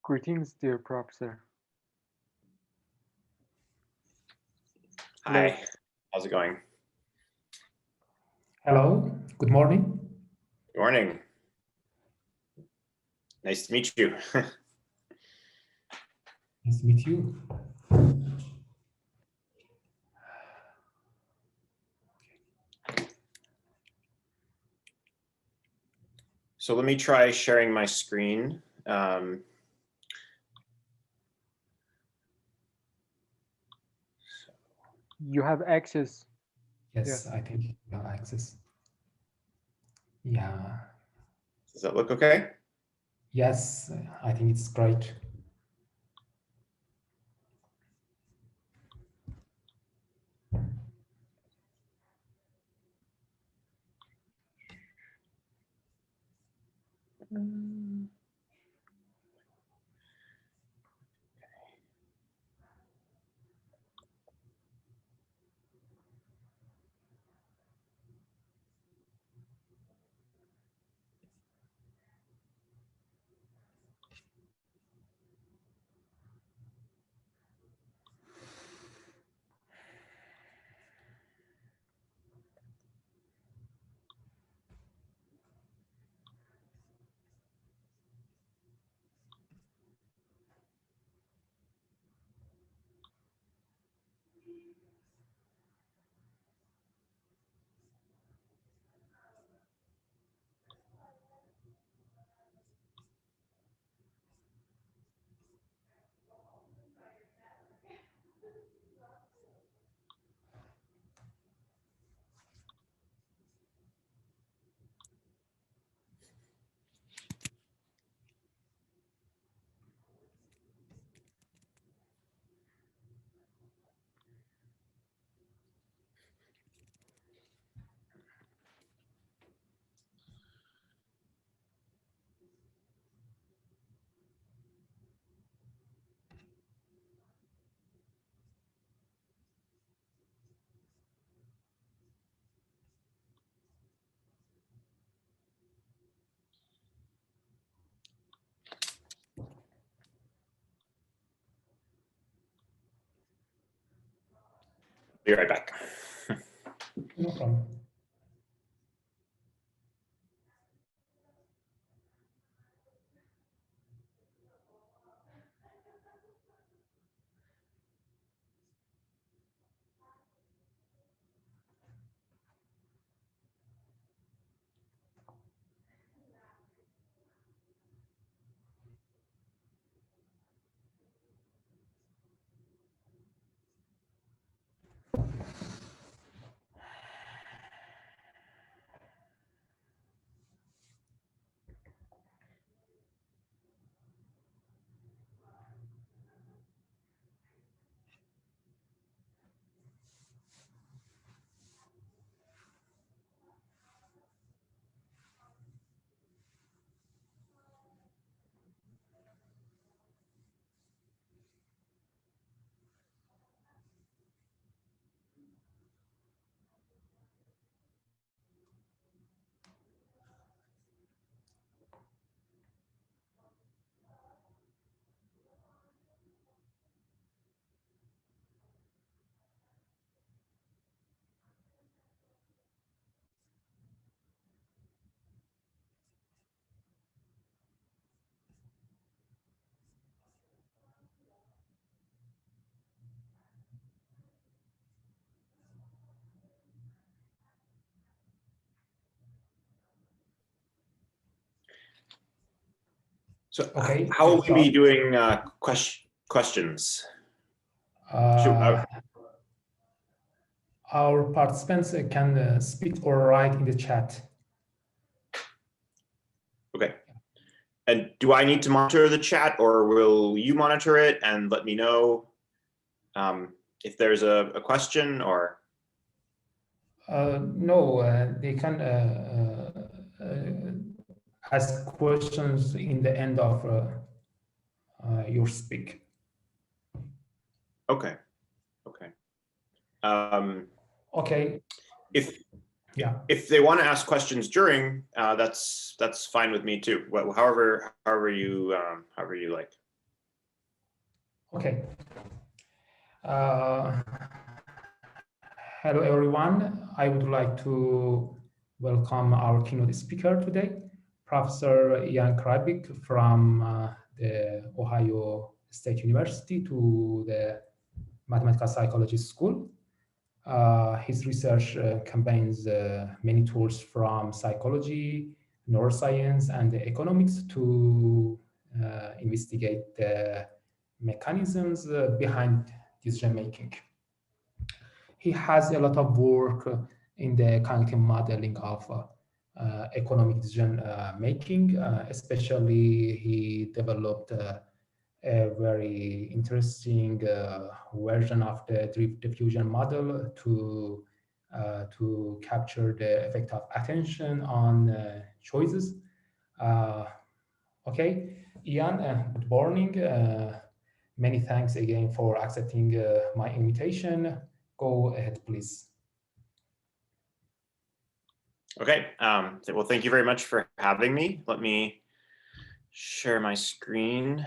Greetings, dear professor. Hi, how's it going? Hello, good morning. Good morning. Nice to meet you. Nice to meet you. So let me try sharing my screen. You have access. Yes, I think you have access. Yeah. Does that look okay? Yes, I think it's great. Be right back. No problem. So Okay. how will we be doing questions? Our participants can speak or write in the chat. Okay. And do I need to monitor the chat, or will you monitor it and let me know if there's a question, or? No, they can ask questions in the end of your speak. Okay. Okay. Okay. If they want to ask questions during, that's fine with me too. However you like. Okay. Hello, everyone. I would like to welcome our keynote speaker today, Professor Krajbich from the Ohio State University to the Mathematical Psychology School. His research combines many tools from psychology, neuroscience, and economics to investigate the mechanisms behind decision making. He has a lot of work in the cognitive modeling of economic decision making. Especially, he developed a very interesting version of the diffusion model to capture the effect of attention on choices. Okay, Ian, good morning. Many thanks again for accepting my invitation. Go ahead, please. Okay, well, thank you very much for having me. Let me share my screen.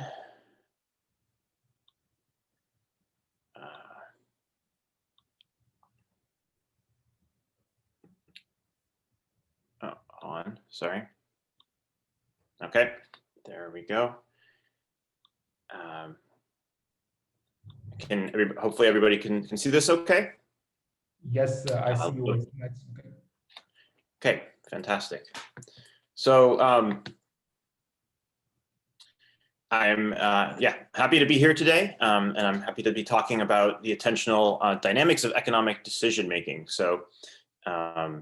On, sorry. Okay, there we go. Hopefully everybody can see this okay? Yes, I see your slides. Okay, fantastic. So I'm happy to be here today, and I'm happy to be talking about the attentional dynamics of economic decision making. So I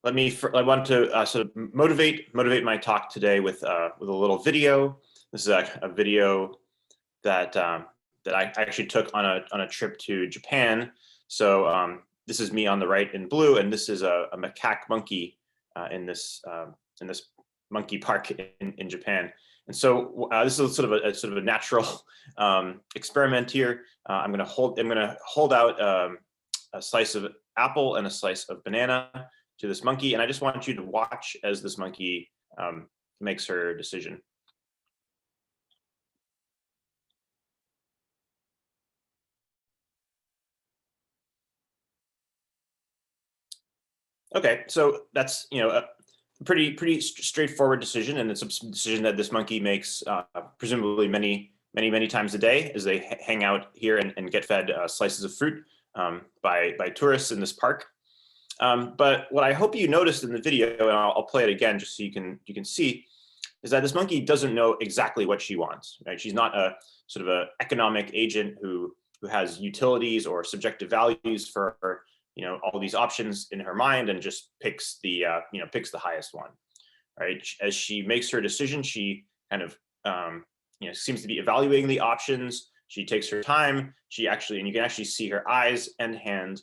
want to sort of motivate my talk today with a little video. This is a video that that I actually took on a trip to Japan. So this is me on the right in blue, and this is a macaque monkey in this monkey park in Japan. And so this is sort of a natural experiment here. I'm going to hold out a slice of apple and a slice of banana to this monkey, and I just want you to watch as this monkey makes her decision. Okay, so that's a pretty straightforward decision, and it's a decision that this monkey makes presumably many times a day as they hang out here and get fed slices of fruit by tourists in this park. But what I hope you noticed in the video, and I'll play it again just so you can see, is that this monkey doesn't know exactly what she wants. Right? She's not a sort of an economic agent who has utilities or subjective values for all these options in her mind and just picks the picks the highest one. Right? As she makes her decision, she kind of seems to be evaluating the options. She takes her time. And you can actually see her eyes and hand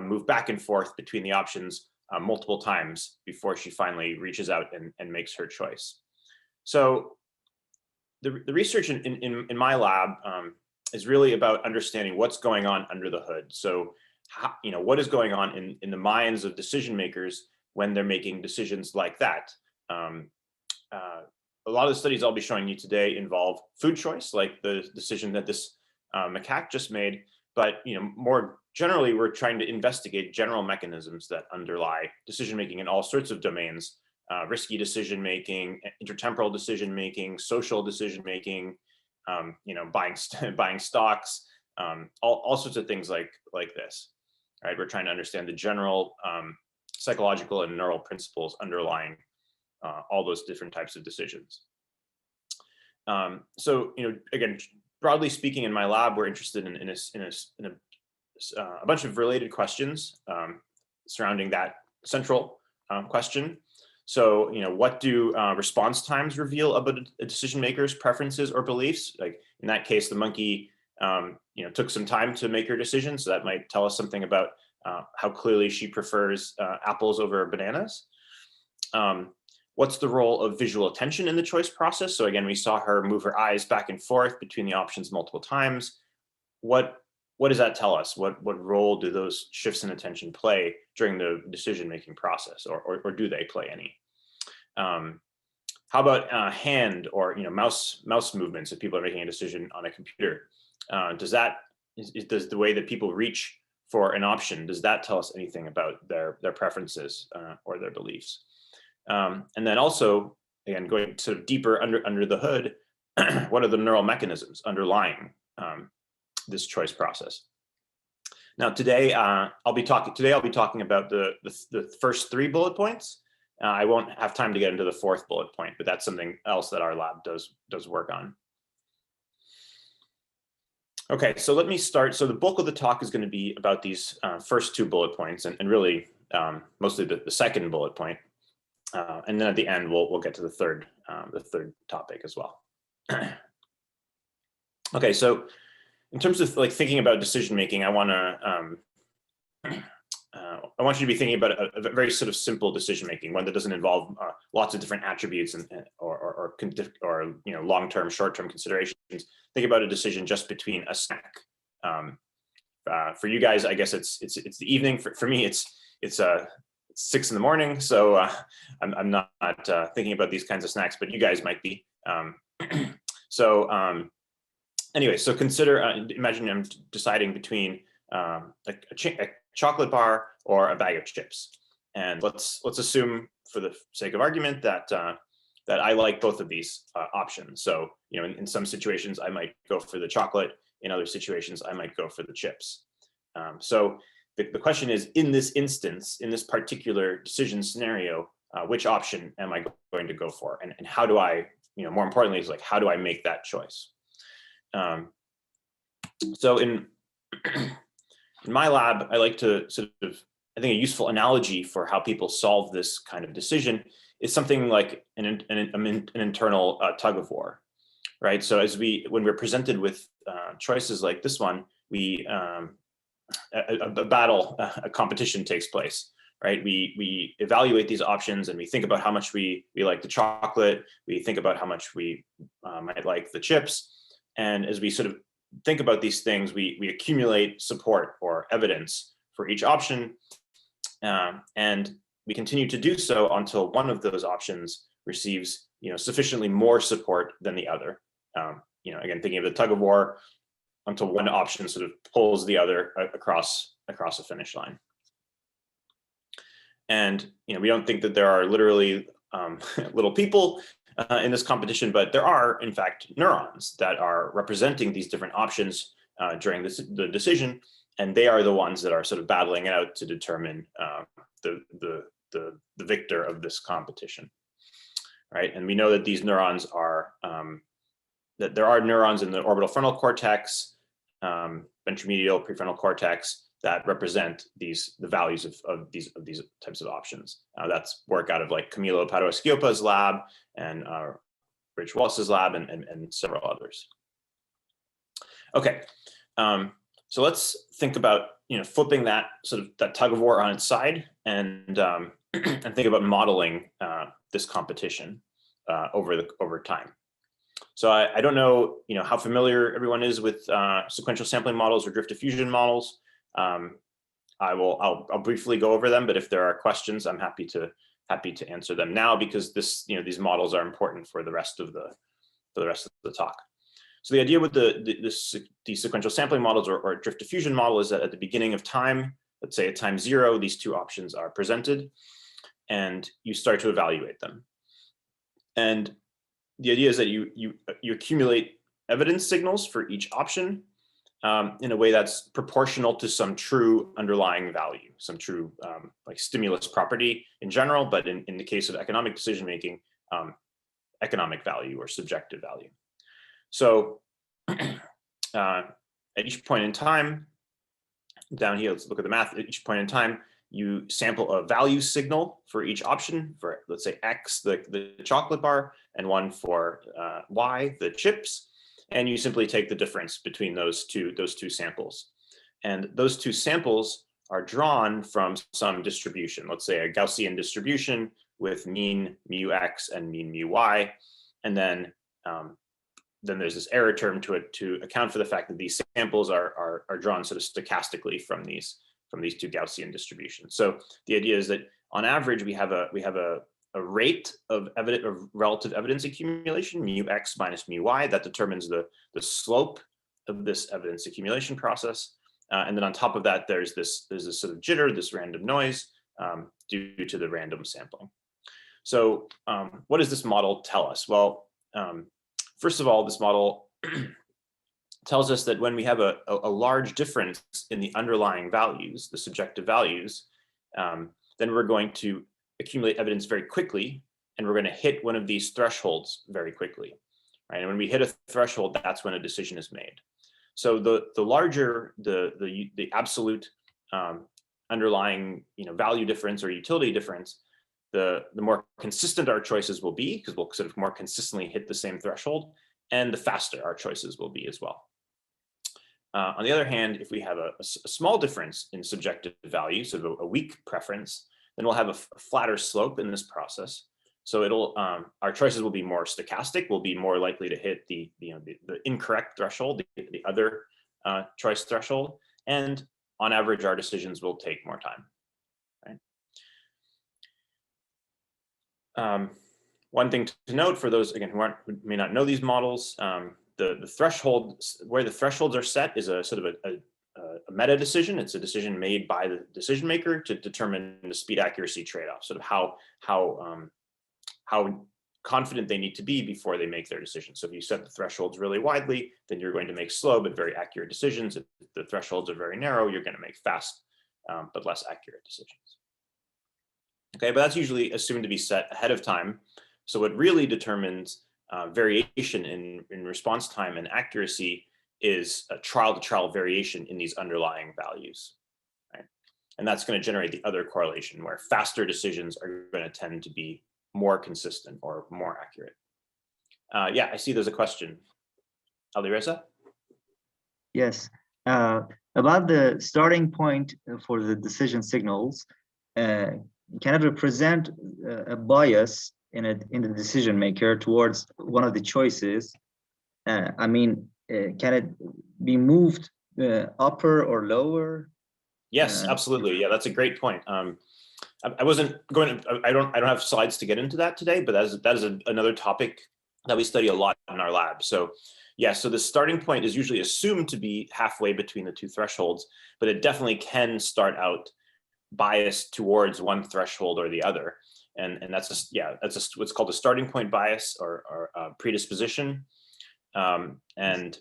move back and forth between the options multiple times before she finally reaches out and makes her choice. So the research in my lab is really about understanding what's going on under the hood. So what is going on in the minds of decision makers when they're making decisions like that. A lot of the studies I'll be showing you today involve food choice, like the decision that this macaque just made. But more generally, we're trying to investigate general mechanisms that underlie decision-making in all sorts of domains: risky decision-making, intertemporal decision-making, social decision-making, buying stocks, all sorts of things like this. Right? We're trying to understand the general psychological and neural principles underlying all those different types of decisions. So again, broadly speaking, in my lab, we're interested in a bunch of related questions surrounding that central question. So, what do response times reveal about a decision maker's preferences or beliefs? Like in that case, the monkey, took some time to make her decision, so that might tell us something about how clearly she prefers apples over bananas. What's the role of visual attention in the choice process? So again, we saw her move her eyes back and forth between the options multiple times. What does that tell us? What role do those shifts in attention play during the decision-making process, or do they play any? How about hand or mouse movements if people are making a decision on a computer? Does the way that people reach for an option, does that tell us anything about their preferences or their beliefs? And then also, again, going sort of deeper under the hood, what are the neural mechanisms underlying this choice process? Now today, I'll be talking about the first 3 bullet points. I won't have time to get into the 4th bullet point, but that's something else that our lab does work on. Okay, so let me start. So the bulk of the talk is going to be about these first 2 bullet points, and really mostly the 2nd bullet point. And then at the end, we'll get to the third topic as well. Okay, so in terms of like thinking about decision making, I want you to be thinking about a very sort of simple decision making, one that doesn't involve lots of different attributes or long-term, short-term considerations. Think about a decision just between a snack. For you guys, I guess it's the evening. For me, it's 6 in the morning, so I'm not thinking about these kinds of snacks, but you guys might be. Anyway, so consider, imagine I'm deciding between a chocolate bar or a bag of chips. And let's assume, for the sake of argument, that I like both of these options. So, in some situations, I might go for the chocolate. In other situations, I might go for the chips. So the question is, in this instance, in this particular decision scenario, which option am I going to go for? And how do I, more importantly, is like, how do I make that choice? So in my lab, I like to sort of, I think a useful analogy for how people solve this kind of decision is something like an internal tug of war, right? So when we're presented with choices like this one, a competition takes place, right? We evaluate these options and we think about how much we like the chocolate, we think about how much we might like the chips. And as we sort of think about these things, we accumulate support or evidence for each option. And we continue to do so until one of those options receives sufficiently more support than the other. Again, thinking of the tug of war, until one option sort of pulls the other across a finish line. And we don't think that there are literally little people in this competition, but there are, in fact, neurons that are representing these different options during the decision, and they are the ones that are sort of battling it out to determine the victor of this competition, right? And we know that these neurons are that there are neurons in the orbital frontal cortex, ventromedial prefrontal cortex, that represent the values of these types of options. That's work out of like Camilo Padoa-Schioppa's lab and Rich Wallace's lab and several others. Okay, so let's think about flipping that tug of war on its side and and think about modeling this competition over time. So I don't know how familiar everyone is with sequential sampling models or drift diffusion models. I'll briefly go over them, but if there are questions, I'm happy to answer them now, because these models are important for the rest of the talk. So the idea with the sequential sampling models or drift diffusion model is that at the beginning of time, let's say at time 0, these two options are presented, and you start to evaluate them. And the idea is that you accumulate evidence signals for each option in a way that's proportional to some true underlying value, some true like stimulus property in general, but in the case of economic decision making, economic value or subjective value. So at each point in time, down here, let's look at the math. At each point in time, you sample a value signal for each option, for let's say X, the chocolate bar, and one for Y, the chips. And you simply take the difference between those two samples. And those two samples are drawn from some distribution, let's say a Gaussian distribution with mean mu X and mean mu Y. And then there's this error term to account for the fact that these samples are drawn sort of stochastically from these two Gaussian distributions. So the idea is that on average, we have a rate of relative evidence accumulation, mu x minus mu y, that determines the slope of this evidence accumulation process. And then on top of that, there's this sort of jitter, this random noise due to the random sampling. So what does this model tell us? Well, first of all, this model tells us that when we have a large difference in the underlying values, the subjective values, then we're going to accumulate evidence very quickly, and we're going to hit one of these thresholds very quickly, right? And when we hit a threshold, that's when a decision is made. So the larger the absolute underlying value difference or utility difference, the more consistent our choices will be, because we'll sort of more consistently hit the same threshold, and the faster our choices will be as well. On the other hand, if we have a small difference in subjective values, so a weak preference, then we'll have a flatter slope in this process. So it'll our choices will be more stochastic. We'll be more likely to hit the incorrect threshold, the other choice threshold, and on average, our decisions will take more time. Right? One thing to note for those again who may not know these models, the threshold, where the thresholds are set, is a sort of a meta decision. It's a decision made by the decision maker to determine the speed accuracy trade-off, sort of how confident they need to be before they make their decision. So if you set the thresholds really widely, then you're going to make slow but very accurate decisions. If the thresholds are very narrow, you're going to make fast but less accurate decisions. Okay, but that's usually assumed to be set ahead of time. So what really determines variation in response time and accuracy is a trial-to-trial variation in these underlying values, right? And that's going to generate the other correlation where faster decisions are going to tend to be more consistent or more accurate. Yeah, I see there's a question. Alireza? Yes, about the starting point for the decision signals, can it represent a bias in the decision maker towards one of the choices? I mean, can it be moved upper or lower? Yes, absolutely. Yeah, that's a great point. I wasn't going to. I don't have slides to get into that today, but that is another topic that we study a lot in our lab. So, yeah. So the starting point is usually assumed to be halfway between the two thresholds, but it definitely can start out biased towards one threshold or the other, and that's just what's called a starting point bias or predisposition, and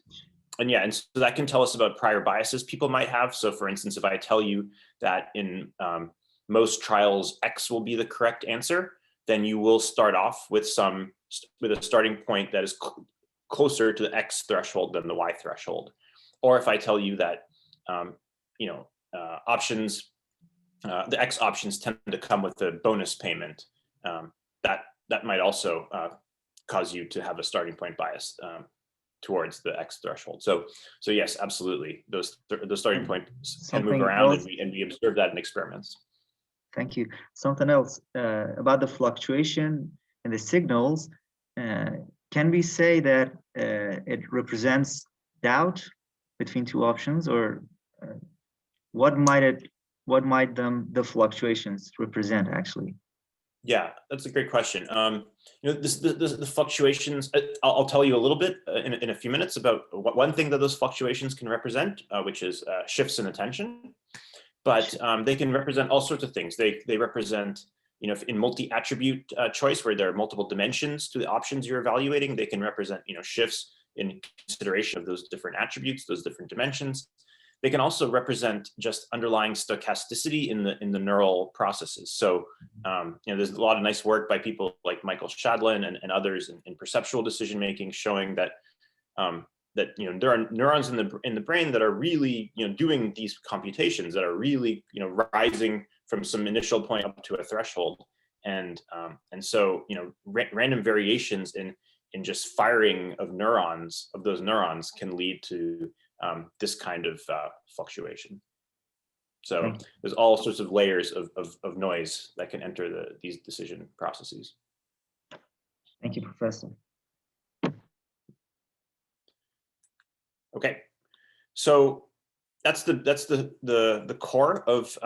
so that can tell us about prior biases people might have. So, for instance, if I tell you that in most trials X will be the correct answer, then you will start off with a starting point that is closer to the X threshold than the Y threshold. Or if I tell you that options, the X options tend to come with a bonus payment, that might also cause you to have a starting point bias towards the X threshold. So yes, absolutely, those starting points can move around, and we observe that in experiments. Thank you. Something else about the fluctuation in the signals. Can we say that it represents doubt between two options, or what might the fluctuations represent actually? Yeah, that's a great question. The fluctuations, I'll tell you a little bit in a few minutes about one thing that those fluctuations can represent, which is shifts in attention. But they can represent all sorts of things. They represent, in multi-attribute choice, where there are multiple dimensions to the options you're evaluating, they can represent, shifts in consideration of those different attributes, those different dimensions. They can also represent just underlying stochasticity in the neural processes. So, there's a lot of nice work by people like Michael Shadlin and others in perceptual decision making, showing that there are neurons in the brain that are really doing these computations that are really rising from some initial point up to a threshold, and so random variations in just firing of those neurons can lead to this kind of fluctuation. So there's all sorts of layers of noise that can enter these decision processes. Thank you, Professor. Okay, so that's the core of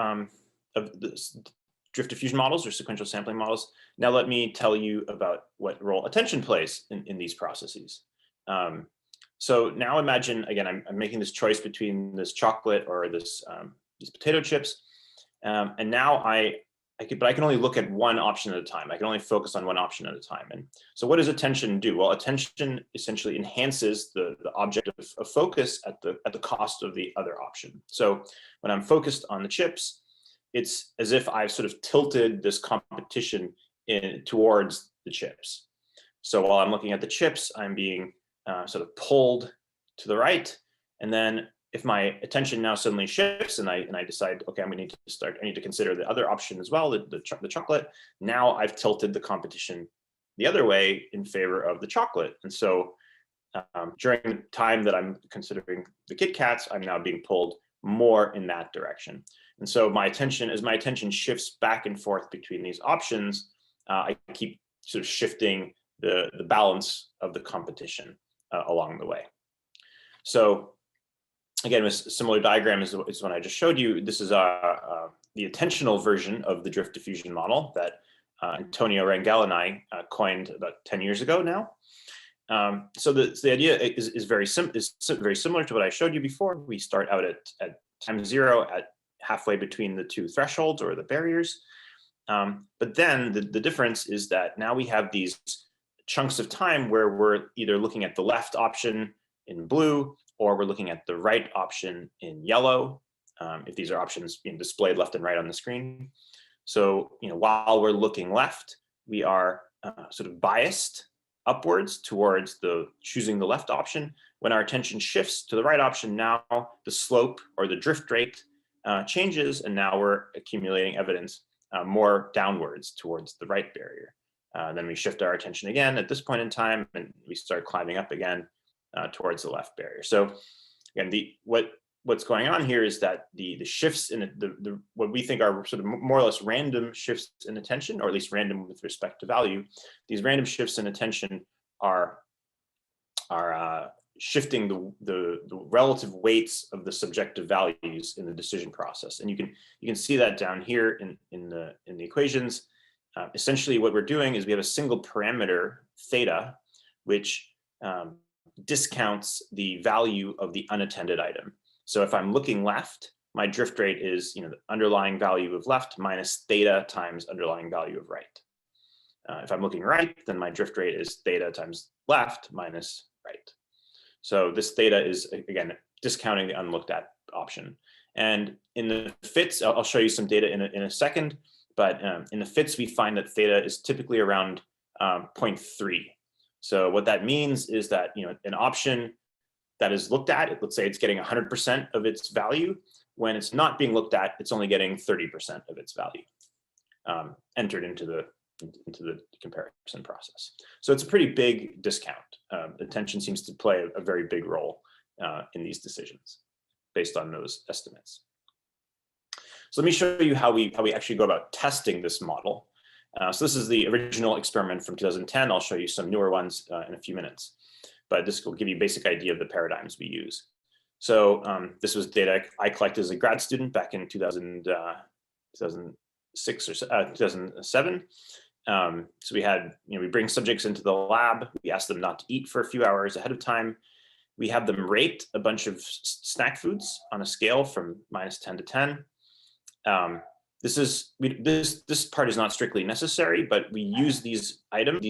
drift diffusion models or sequential sampling models. Now let me tell you about what role attention plays in these processes. So now imagine, again, I'm making this choice between this chocolate or this these potato chips. And now I can only look at one option at a time. I can only focus on one option at a time. And so what does attention do? Well, attention essentially enhances the object of focus at the cost of the other option. So when I'm focused on the chips, it's as if I've sort of tilted this competition towards the chips. So while I'm looking at the chips, I'm being sort of pulled to the right. And then if my attention now suddenly shifts and I decide, okay, I need to consider the other option as well, the chocolate. Now I've tilted the competition the other way in favor of the chocolate. And so during the time that I'm considering the Kit Kats, I'm now being pulled more in that direction. And so as my attention shifts back and forth between these options, I keep sort of shifting the balance of the competition along the way. So again, a similar diagram is one I just showed you. This is the attentional version of the drift diffusion model that Antonio Rangel and I coined about 10 years ago now. So the idea is very similar to what I showed you before. We start out at time 0 at halfway between the two thresholds or the barriers. But then the difference is that now we have these chunks of time where we're either looking at the left option in blue or we're looking at the right option in yellow, if these are options being displayed left and right on the screen. So while we're looking left, we are sort of biased upwards towards choosing the left option. When our attention shifts to the right option, now the slope or the drift rate changes, and now we're accumulating evidence more downwards towards the right barrier. Then we shift our attention again at this point in time, and we start climbing up again towards the left barrier. So again, what's going on here is that the shifts in what we think are sort of more or less random shifts in attention, or at least random with respect to value, these random shifts in attention are shifting the relative weights of the subjective values in the decision process. And you can see that down here in the equations. Essentially what we're doing is we have a single parameter theta, which discounts the value of the unattended item. So if I'm looking left, my drift rate is the underlying value of left minus theta times underlying value of right. If I'm looking right, then my drift rate is theta times left minus right. So this theta is, again, discounting the unlooked at option. And in the fits, I'll show you some data in a second, but in the fits, we find that theta is typically around 0.3. So what that means is that an option that is looked at, let's say it's getting 100% of its value. When it's not being looked at, it's only getting 30% of its value entered into the comparison process. So it's a pretty big discount. Attention seems to play a very big role in these decisions based on those estimates. So let me show you how we actually go about testing this model. So this is the original experiment from 2010. I'll show you some newer ones in a few minutes, but this will give you a basic idea of the paradigms we use. So this was data I collected as a grad student back in 2006 or 2007. So we had, we bring subjects into the lab. We ask them not to eat for a few hours ahead of time. We have them rate a bunch of snack foods on a scale from -10 to 10. This part is not strictly necessary, but we use these item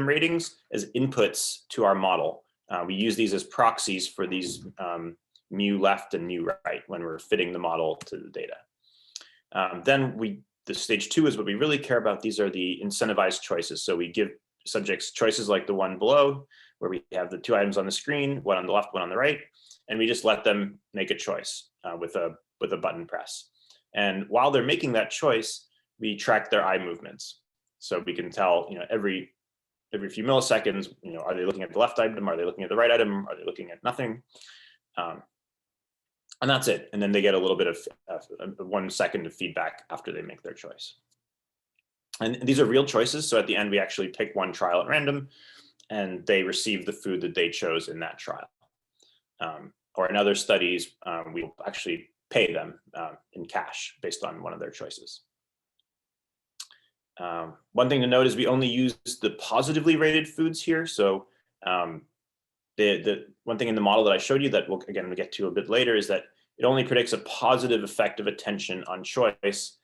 ratings as inputs to our model. We use these as proxies for these mu left and mu right when we're fitting the model to the data. Then the stage 2 is what we really care about. These are the incentivized choices. So we give subjects choices like the one below, where we have the 2 items on the screen, one on the left, one on the right, and we just let them make a choice with a button press. And while they're making that choice, we track their eye movements. So we can tell, every few milliseconds, are they looking at the left item? Are they looking at the right item? Are they looking at nothing? And that's it. And then they get a little bit of 1 second of feedback after they make their choice. And these are real choices. So at the end, we actually pick one trial at random, and they receive the food that they chose in that trial. Or in other studies, we actually pay them in cash based on one of their choices. One thing to note is we only use the positively rated foods here. So the one thing in the model that I showed you that we'll get to a bit later is that it only predicts a positive effect of attention on choice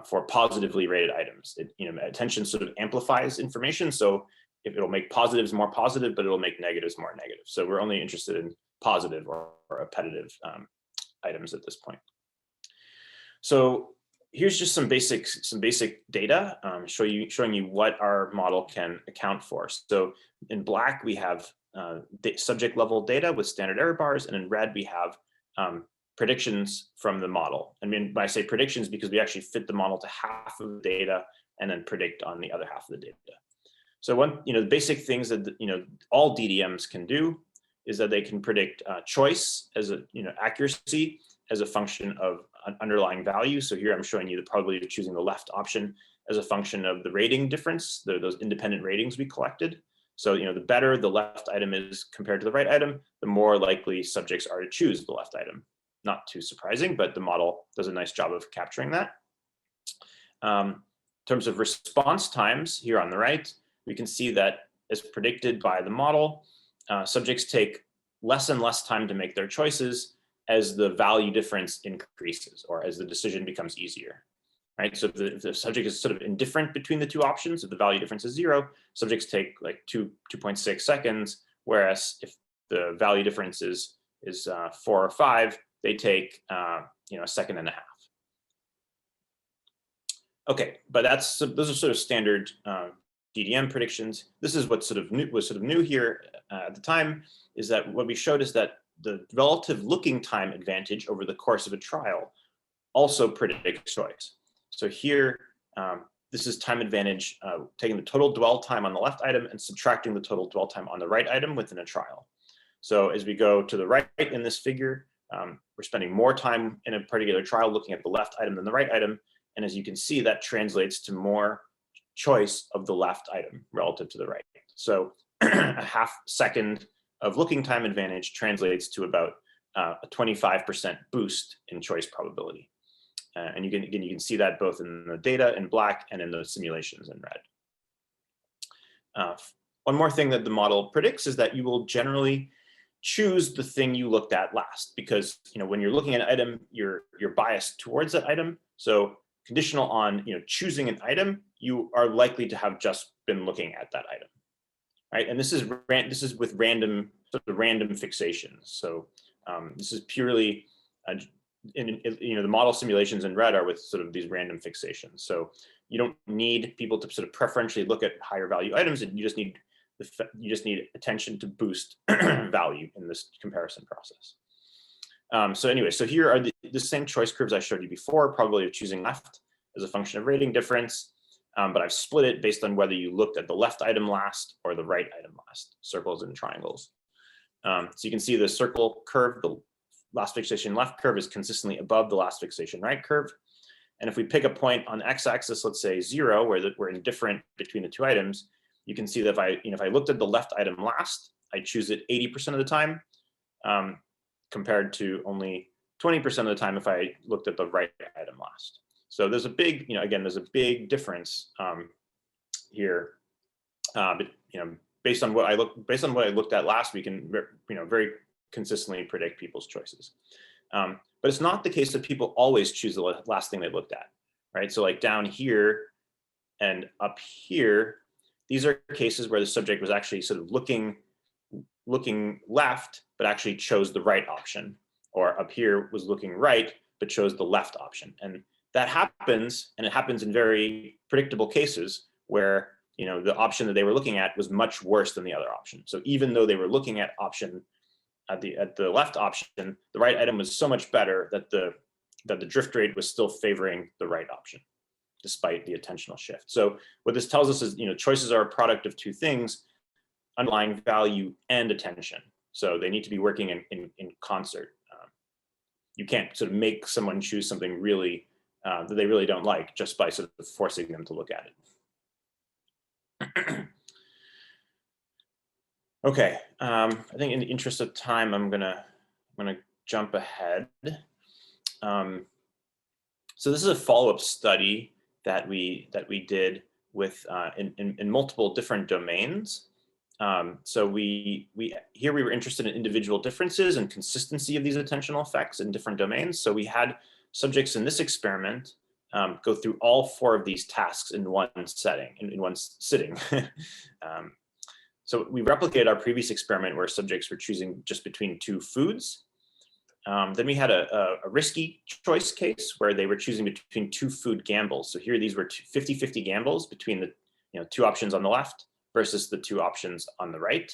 for positively rated items. Attention sort of amplifies information. So if it'll make positives more positive, but it'll make negatives more negative. So we're only interested in positive or appetitive items at this point. So here's just some basic data showing you what our model can account for. So in black, we have subject level data with standard error bars, and in red, we have predictions from the model. I mean, when I say predictions, because we actually fit the model to half of the data and then predict on the other half of the data. So the basic things that all DDMs can do is that they can predict choice as accuracy as a function of an underlying value. So here I'm showing you the probability of choosing the left option as a function of the rating difference, those independent ratings we collected. So the better the left item is compared to the right item, the more likely subjects are to choose the left item. Not too surprising, but the model does a nice job of capturing that. In terms of response times here on the right, we can see that as predicted by the model, subjects take less and less time to make their choices as the value difference increases or as the decision becomes easier, right? So if the subject is sort of indifferent between the two options, if the value difference is 0, subjects take like 2.6 seconds, whereas if the value difference is 4 or 5, they take a second and a half. Okay, but those are sort of standard DDM predictions. This is what was sort of new here at the time, is that what we showed is that the relative looking time advantage over the course of a trial also predicts choice. So here, this is time advantage, taking the total dwell time on the left item and subtracting the total dwell time on the right item within a trial. So as we go to the right in this figure, we're spending more time in a particular trial looking at the left item than the right item. And as you can see, that translates to more choice of the left item relative to the right. So a half second of looking time advantage translates to about a 25% boost in choice probability. And you can see that both in the data in black and in the simulations in red. One more thing that the model predicts is that you will generally choose the thing you looked at last, because when you're looking at an item, you're biased towards that item. So conditional on choosing an item, you are likely to have just been looking at that item, right? And this is with random fixations. So this is purely the model simulations in red are with sort of these random fixations. So you don't need people to sort of preferentially look at higher value items, and you just need attention to boost value in this comparison process. So anyway, so here are the same choice curves I showed you before, probability of choosing left as a function of rating difference, but I've split it based on whether you looked at the left item last or the right item last, circles and triangles. So you can see the circle curve, the last fixation left curve is consistently above the last fixation right curve. And if we pick a point on the x-axis, let's say 0, where we're indifferent between the two items, you can see that if I looked at the left item last, I choose it 80% of the time, compared to only 20% of the time if I looked at the right item last. So there's a big, again, there's a big difference here. But based on what I looked at last, we can very consistently predict people's choices. But it's not the case that people always choose the last thing they looked at, right? So like down here and up here, these are cases where the subject was actually sort of looking left, but actually chose the right option, or up here was looking right, but chose the left option. And that happens, and it happens in very predictable cases where the option that they were looking at was much worse than the other option. So even though they were looking at the left option, the right item was so much better that the drift rate was still favoring the right option, despite the attentional shift. So what this tells us is, choices are a product of two things: underlying value and attention. So they need to be working in concert. You can't sort of make someone choose something really that they really don't like just by sort of forcing them to look at it. Okay, I think in the interest of time, I'm gonna jump ahead. So this is a follow-up study that we did with in multiple different domains. So here we were interested in individual differences and consistency of these attentional effects in different domains. So we had subjects in this experiment go through all 4 of these tasks in one setting, in one sitting. So we replicated our previous experiment where subjects were choosing just between 2 foods. Then we had a risky choice case where they were choosing between 2 food gambles. So here these were 50-50 gambles between the 2 options on the left versus the 2 options on the right.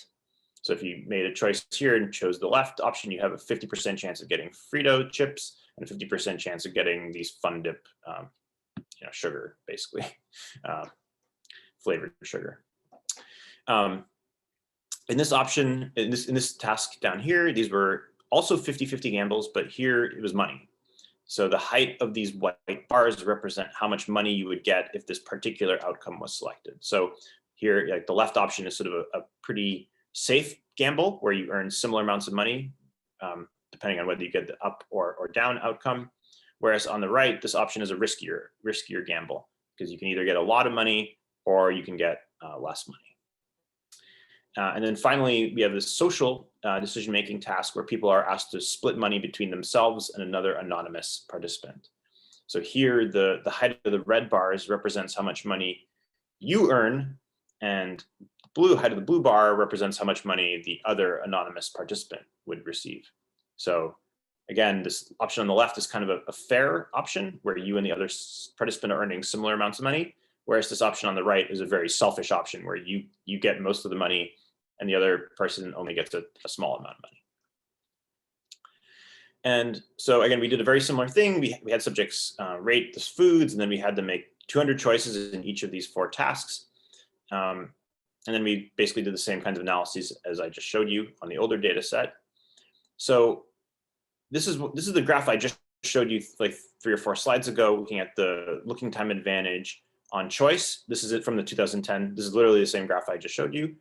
So if you made a choice here and chose the left option, you have a 50% chance of getting Frito chips and a 50% chance of getting these Fun Dip, sugar, basically, flavored sugar. In this option, in this task down here, these were also 50-50 gambles, but here it was money. So the height of these white bars represent how much money you would get if this particular outcome was selected. So here, like the left option is sort of a pretty safe gamble where you earn similar amounts of money, depending on whether you get the up or down outcome. Whereas on the right, this option is a riskier gamble because you can either get a lot of money or you can get less money. And then finally, we have this social decision-making task where people are asked to split money between themselves and another anonymous participant. So here, the height of the red bars represents how much money you earn, and the height of the blue bar represents how much money the other anonymous participant would receive. So again, this option on the left is kind of a fair option where you and the other participant are earning similar amounts of money, whereas this option on the right is a very selfish option where you get most of the money and the other person only gets a small amount of money. And so again, we did a very similar thing. We had subjects rate the foods, and then we had them make 200 choices in each of these 4 tasks. And then we basically did the same kinds of analyses as I just showed you on the older data set. So this is the graph I just showed you like 3 or 4 slides ago, looking at the looking time advantage on choice. This is it from the 2010. This is literally the same graph I just showed you.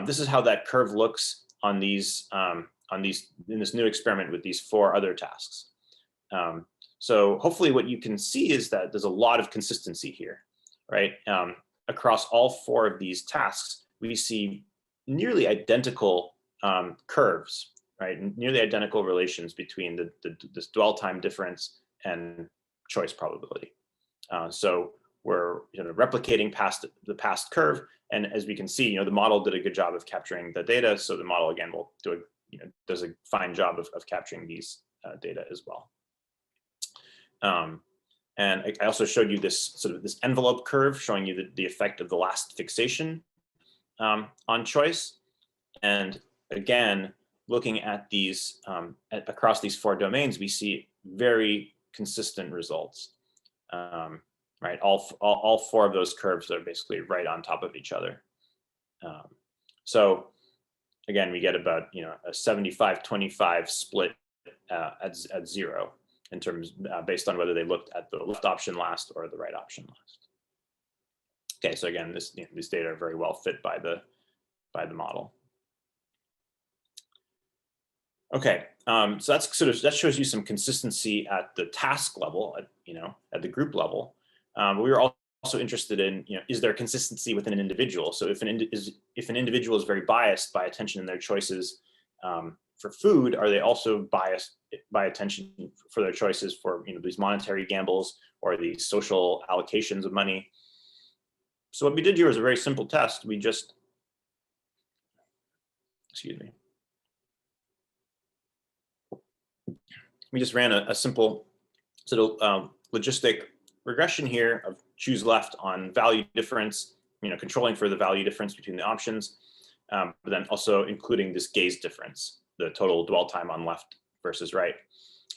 This is how that curve looks on these in this new experiment with these 4 other tasks. So hopefully what you can see is that there's a lot of consistency here, right? Across all 4 of these tasks, we see nearly identical curves, right? Nearly identical relations between this dwell time difference and choice probability. So we're replicating past the past curve, and as we can see, the model did a good job of capturing the data. So the model again will do does a fine job of capturing these data as well. And I also showed you this this envelope curve showing you the effect of the last fixation on choice. And again, looking at these across these 4 domains, we see very consistent results. Right, all 4 of those curves are basically right on top of each other. So again, we get about a 75-25 split at 0 in terms based on whether they looked at the left option last or the right option last. Okay, so again, these data are very well fit by the model. Okay, so that shows you some consistency at the task level, at the group level. We were also interested in, is there consistency within an individual? So if an individual is very biased by attention in their choices for food, are they also biased by attention for their choices for these monetary gambles or these social allocations of money? So what we did here was a very simple test. We just, we just ran a simple sort of logistic regression here of choose left on value difference, controlling for the value difference between the options, but then also including this gaze difference, the total dwell time on left versus right.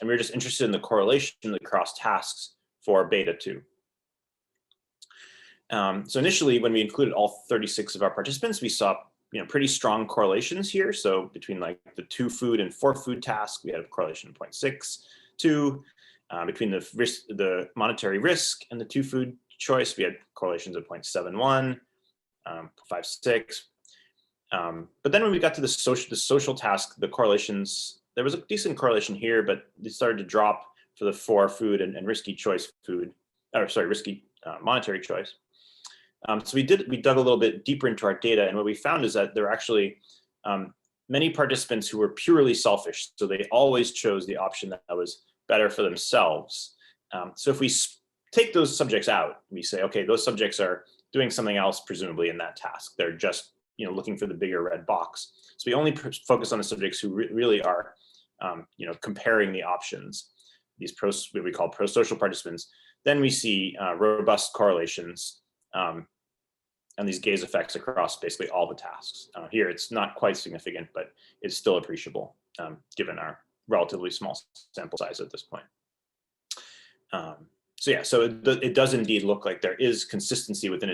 And we were just interested in the correlation across tasks for beta 2. So initially, when we included all 36 of our participants, we saw pretty strong correlations here. So between like the 2 food and 4 food task, we had a correlation of 0.62. Between the monetary risk and the 2 food choice, we had correlations of 0.71, 0.56. But then when we got to the social task, the correlations, there was a decent correlation here, but they started to drop for the 4 food and risky choice food, risky monetary choice. So we dug a little bit deeper into our data, and what we found is that there are actually many participants who were purely selfish. So they always chose the option that was better for themselves. So if we take those subjects out, we say, okay, those subjects are doing something else, presumably in that task. They're just looking for the bigger red box. So we only focus on the subjects who really are comparing the options, these what we call pro-social participants. Then we see robust correlations and these gaze effects across basically all the tasks. Here, it's not quite significant, but it's still appreciable given our relatively small sample size at this point. So yeah, so it does indeed look like there is consistency within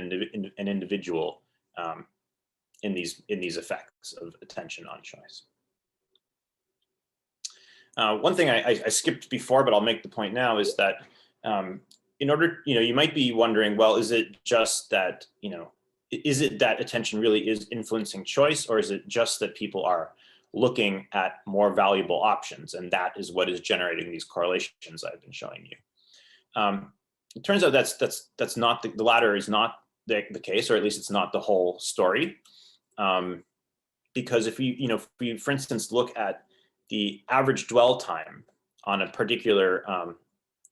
an individual in these effects of attention on choice. One thing I skipped before, but I'll make the point now, is that in order, you might be wondering, well, is it just that, is it that attention really is influencing choice, or is it just that people are looking at more valuable options, and that is what is generating these correlations I've been showing you? It turns out that's not the latter is not the case, or at least it's not the whole story. Because if we, for instance, look at the average dwell time on a particular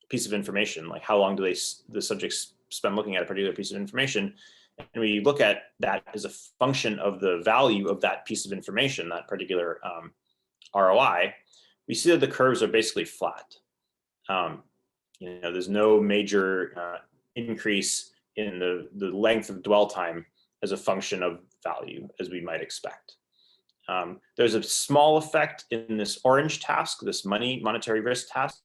piece of information, like how long do the subjects spend looking at a particular piece of information, and we look at that as a function of the value of that piece of information, that particular ROI, we see that the curves are basically flat. There's no major increase in the length of dwell time as a function of value, as we might expect. There's a small effect in this orange task, this monetary risk task,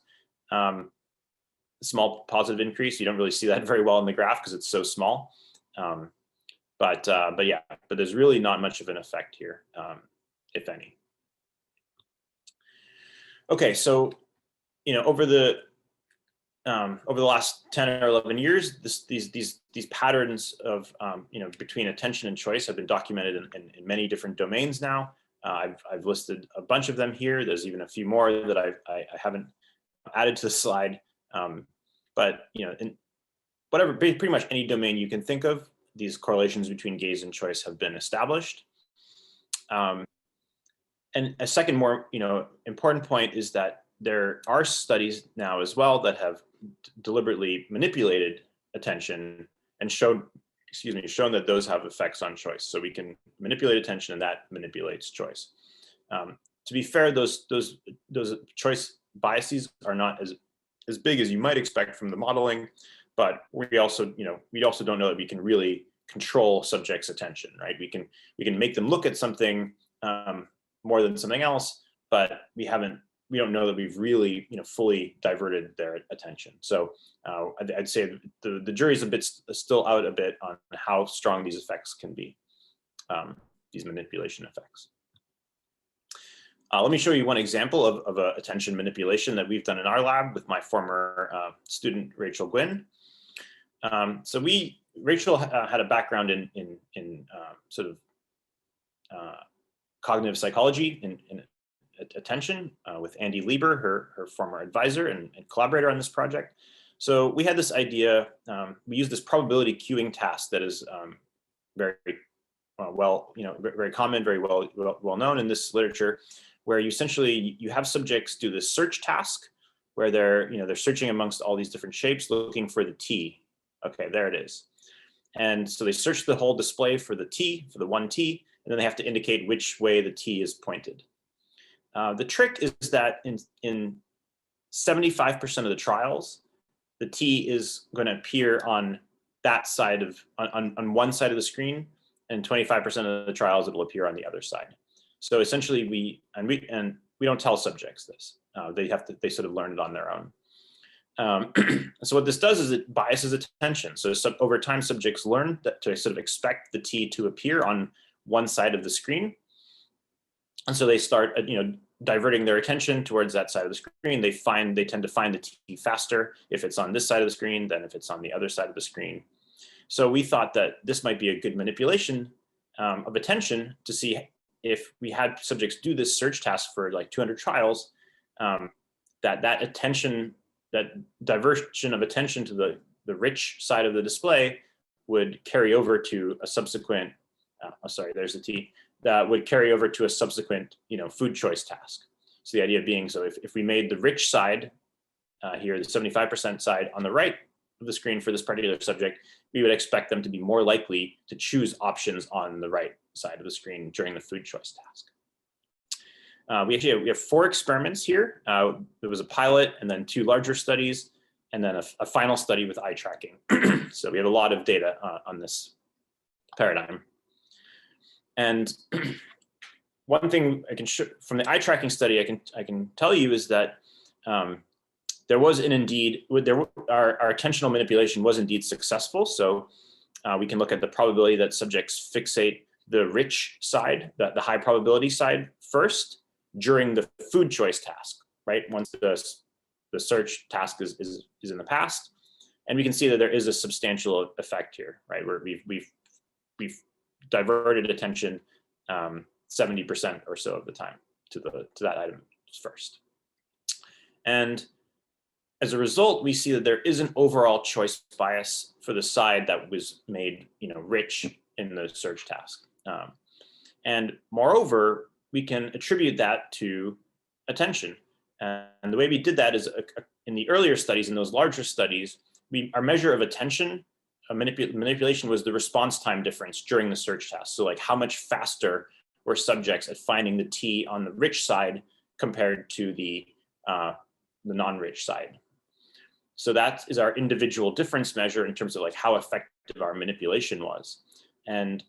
small positive increase. You don't really see that very well in the graph because it's so small. But there's really not much of an effect here, if any. Okay, so over the last 10 or 11 years, these patterns of between attention and choice have been documented in many different domains now. I've listed a bunch of them here. There's even a few more that I haven't added to the slide. But in whatever, pretty much any domain you can think of, these correlations between gaze and choice have been established. And a second more important point is that there are studies now as well that have deliberately manipulated attention and shown that those have effects on choice. So we can manipulate attention, and that manipulates choice. To be fair, those choice biases are not as big as you might expect from the modeling, but we also don't know that we can really control subjects' attention, right? We can make them look at something more than something else, but we don't know that we've really fully diverted their attention. So I'd say the jury's still out a bit on how strong these effects can be, these manipulation effects. Let me show you one example of a attention manipulation that we've done in our lab with my former student, Rachel Gwynn. So Rachel had a background in sort of cognitive psychology in attention with Andy Lieber, her former advisor and collaborator on this project. So we had this idea, we use this probability queuing task that is very very common, very well known in this literature, where you essentially have subjects do this search task where they're searching amongst all these different shapes looking for the T. Okay, there it is. And so they search the whole display for the T, for the one T, and then they have to indicate which way the T is pointed. The trick is that in 75% of the trials, the T is going to appear on that side on one side of the screen, and 25% of the trials it will appear on the other side. So essentially, we don't tell subjects this. They sort of learn it on their own. So what this does is it biases attention. So over time, subjects learn to sort of expect the T to appear on one side of the screen. And so they start, diverting their attention towards that side of the screen. They tend to find the T faster if it's on this side of the screen than if it's on the other side of the screen. So we thought that this might be a good manipulation of attention to see if we had subjects do this search task for like 200 trials, that attention that diversion of attention to the rich side of the display would carry over to a subsequent, sorry, there's a T, that would carry over to a subsequent, food choice task. So the idea being, so if we made the rich side here, the 75% side on the right of the screen for this particular subject, we would expect them to be more likely to choose options on the right side of the screen during the food choice task. We have 4 experiments here. There was a pilot and then 2 larger studies, and then a final study with eye tracking. So we have a lot of data on this paradigm. And one thing I can show from the eye tracking study, I can tell you is that there was our attentional manipulation was indeed successful. So we can look at the probability that subjects fixate the rich side, the high probability side first during the food choice task, right? Once the search task is in the past, and we can see that there is a substantial effect here, right? Where we've diverted attention 70% or so of the time to that item first. And as a result, we see that there is an overall choice bias for the side that was made, rich in the search task. And moreover, we can attribute that to attention. And the way we did that is in the earlier studies, in those larger studies, our measure of attention manipulation was the response time difference during the search task. So like how much faster were subjects at finding the T on the rich side compared to the non-rich side. So that is our individual difference measure in terms of like how effective our manipulation was. And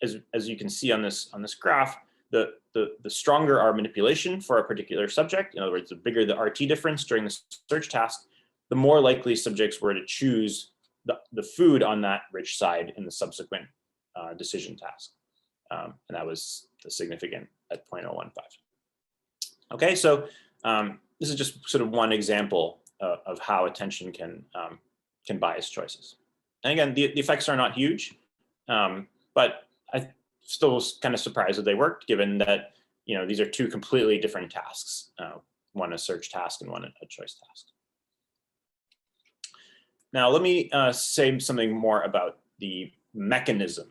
as you can see on this graph, the stronger our manipulation for a particular subject, in other words, the bigger the RT difference during the search task, the more likely subjects were to choose the food on that rich side in the subsequent decision task. And that was significant at 0.015. Okay, so this is just sort of one example of how attention can bias choices. And again, the effects are not huge, but I still was kind of surprised that they worked, given that these are 2 completely different tasks, one a search task and one a choice task. Now, let me say something more about the mechanism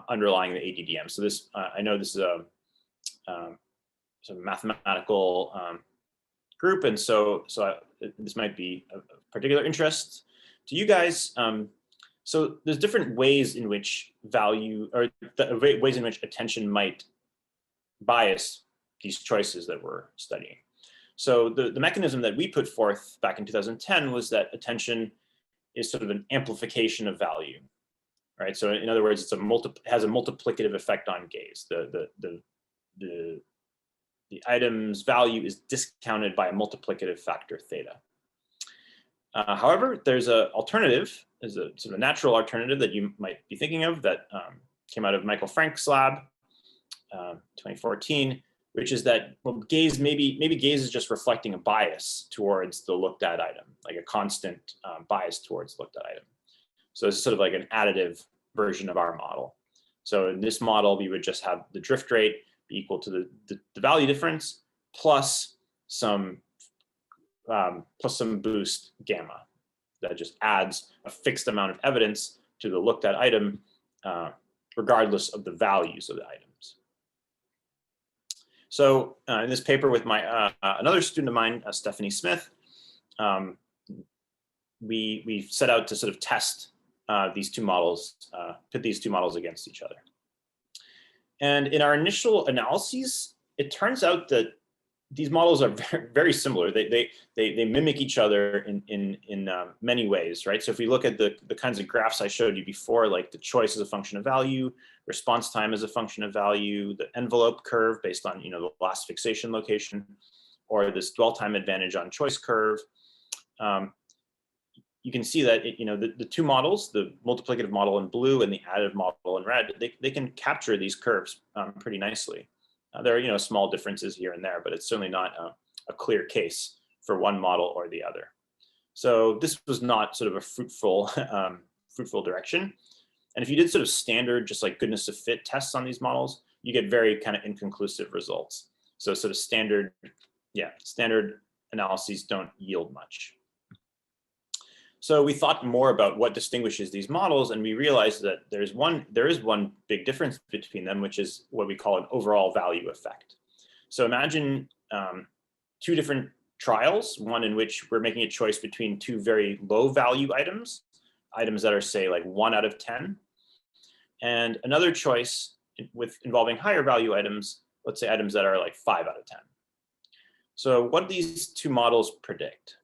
underlying the ADDM. So this, I know this is a mathematical group, and so this might be of particular interest to you guys. So there's different ways in which ways in which attention might bias these choices that we're studying. So the mechanism that we put forth back in 2010 was that attention is sort of an amplification of value, right? So in other words, it has a multiplicative effect on gaze. The item's value is discounted by a multiplicative factor theta. However, there's an alternative, there's a sort of natural alternative that you might be thinking of that came out of Michael Frank's lab, 2014, which is that, well, gaze, maybe gaze is just reflecting a bias towards the looked at item, like a constant bias towards looked at item. So it's sort of like an additive version of our model. So in this model, we would just have the drift rate be equal to the value difference plus some boost gamma that just adds a fixed amount of evidence to the looked at item, regardless of the values of the items. So in this paper with my another student of mine, Stephanie Smith, we set out to sort of test these 2 models, pit these 2 models against each other. And in our initial analyses, it turns out that these models are very, very similar. They mimic each other in many ways, right? So if we look at the kinds of graphs I showed you before, like the choice as a function of value, response time as a function of value, the envelope curve based on the last fixation location, or this dwell time advantage on choice curve, you can see that the 2 models, the multiplicative model in blue and the additive model in red, they can capture these curves pretty nicely. There are small differences here and there, but it's certainly not a clear case for one model or the other. So this was not sort of a fruitful direction. And if you did sort of standard, just like goodness of fit tests on these models, you get very kind of inconclusive results. So sort of standard analyses don't yield much. So we thought more about what distinguishes these models, and we realized that there is one big difference between them, which is what we call an overall value effect. So imagine two different trials, one in which we're making a choice between two very low value items that are, say, like 1 out of 10, and another choice involving higher value items, let's say items that are like 5 out of 10. So what do these two models predict?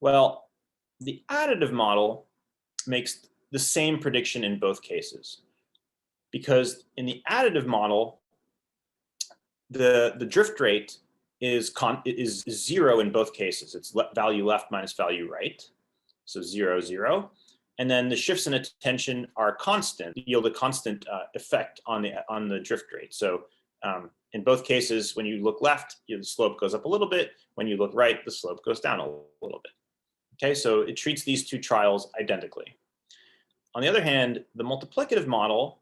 Well, the additive model makes the same prediction in both cases, because in the additive model, the drift rate is 0 in both cases. It's value left minus value right, so 0, 0. And then the shifts in attention are constant, yield a constant effect on the drift rate. So in both cases, when you look left, the slope goes up a little bit. When you look right, the slope goes down a little bit. Okay, so it treats these two trials identically. On the other hand, the multiplicative model,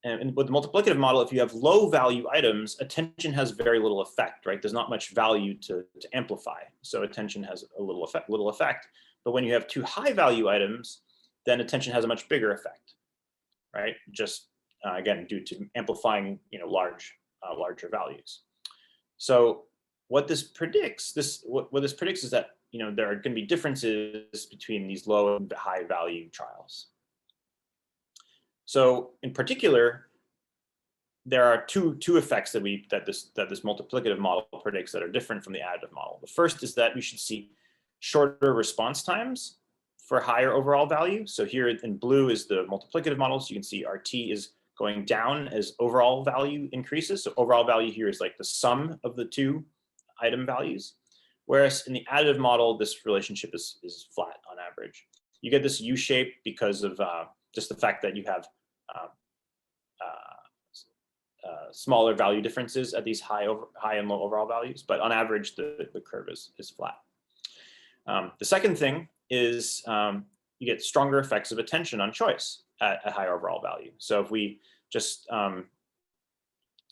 and with the multiplicative model, if you have low value items, attention has very little effect, right? There's not much value to amplify. So attention has a little effect. But when you have two high value items, then attention has a much bigger effect, right? Just again, due to amplifying, larger values. So what this predicts, what this predicts is that, there are going to be differences between these low and high value trials. So in particular, there are two effects that this multiplicative model predicts that are different from the additive model. The first is that we should see shorter response times for higher overall value. So here in blue is the multiplicative model. So you can see RT is going down as overall value increases. So overall value here is like the sum of the two item values. Whereas in the additive model, this relationship is flat on average. You get this U shape because of just the fact that you have smaller value differences at these high and low overall values, but on average, the curve is flat. The second thing is you get stronger effects of attention on choice at higher overall value. So if we just,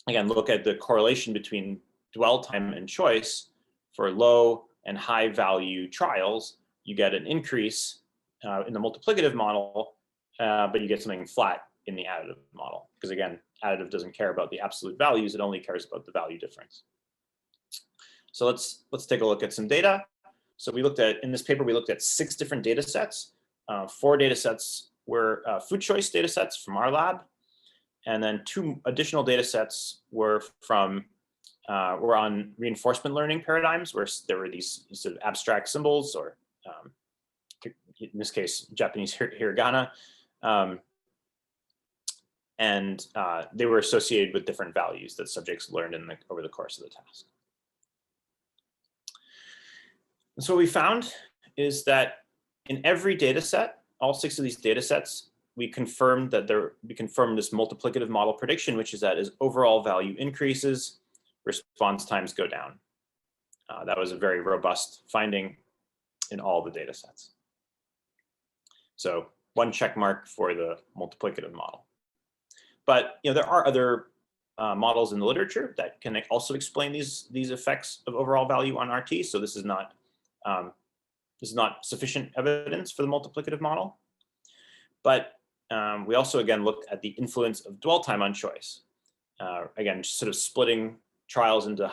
again, look at the correlation between dwell time and choice for low and high value trials, you get an increase in the multiplicative model, but you get something flat in the additive model. Because again, additive doesn't care about the absolute values, it only cares about the value difference. So let's take a look at some data. So in this paper, we looked at 6 different data sets. 4 data sets were food choice data sets from our lab. And then 2 additional data sets were on reinforcement learning paradigms, where there were these sort of abstract symbols, or in this case, Japanese hiragana. And they were associated with different values that subjects learned over the course of the task. And so what we found is that in every data set, all 6 of these data sets, we confirmed this multiplicative model prediction, which is that as overall value increases, response times go down. That was a very robust finding in all the data sets. So 1 check mark for the multiplicative model. But there are other models in the literature that can also explain these effects of overall value on RT. So this is not sufficient evidence for the multiplicative model. But we also, again, looked at the influence of dwell time on choice. Again, just sort of splitting trials into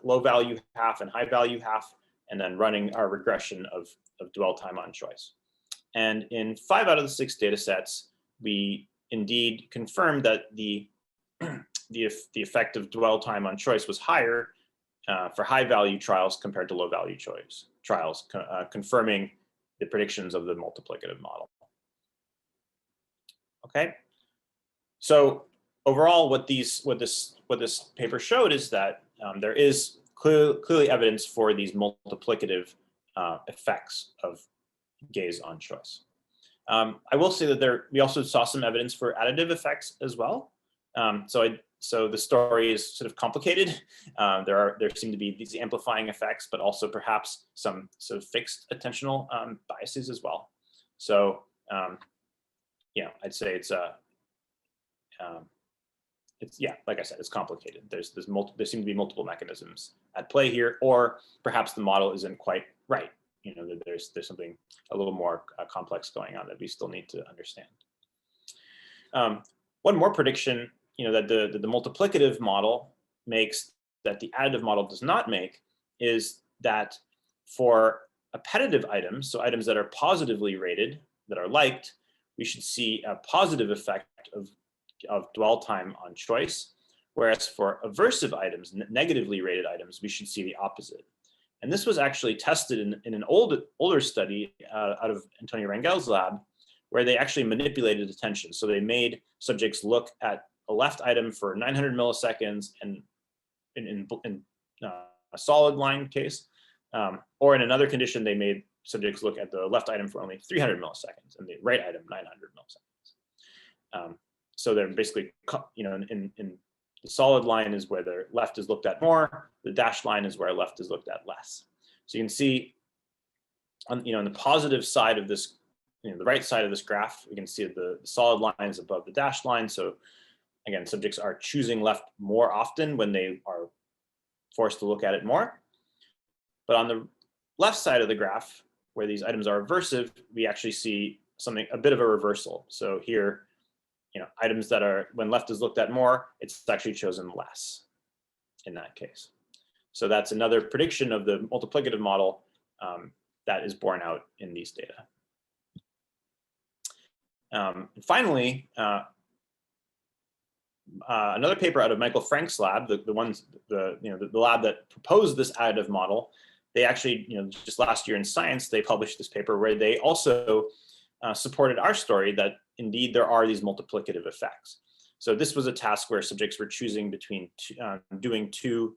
low value half and high value half, and then running our regression of dwell time on choice. And in 5 out of the 6 data sets, we indeed confirmed that the effect of dwell time on choice was higher for high value trials compared to low value trials, confirming the predictions of the multiplicative model. Okay, so overall, what this paper showed is that there is clearly evidence for these multiplicative effects of gaze on choice. I will say that we also saw some evidence for additive effects as well. So the story is sort of complicated. There seem to be these amplifying effects, but also perhaps some sort of fixed attentional biases as well. So I'd say it's like I said, it's complicated. There seem to be multiple mechanisms at play here, or perhaps the model isn't quite right. that there's something a little more complex going on that we still need to understand. One more prediction, that the multiplicative model makes that the additive model does not make is that for appetitive items, so items that are positively rated, that are liked, we should see a positive effect of dwell time on choice, whereas for aversive items, negatively rated items, we should see the opposite. And this was actually tested in an older study out of Antonio Rangel's lab, where they actually manipulated attention. So they made subjects look at a left item for 900 milliseconds and in a solid line case, or in another condition, they made subjects look at the left item for only 300 milliseconds and the right item 900 milliseconds. So they're basically, in the solid line is where the left is looked at more, the dashed line is where left is looked at less. So you can see on, on the positive side of this, the right side of this graph, you can see the solid line is above the dashed line. So again, subjects are choosing left more often when they are forced to look at it more. But on the left side of the graph, where these items are aversive, we actually see a bit of a reversal. So here, items that are, when left is looked at more, it's actually chosen less in that case. So that's another prediction of the multiplicative model that is borne out in these data. And finally, another paper out of Michael Frank's lab, the lab that proposed this additive model, they actually, just last year in Science, they published this paper where they also supported our story that indeed there are these multiplicative effects. So this was a task where subjects were choosing between doing two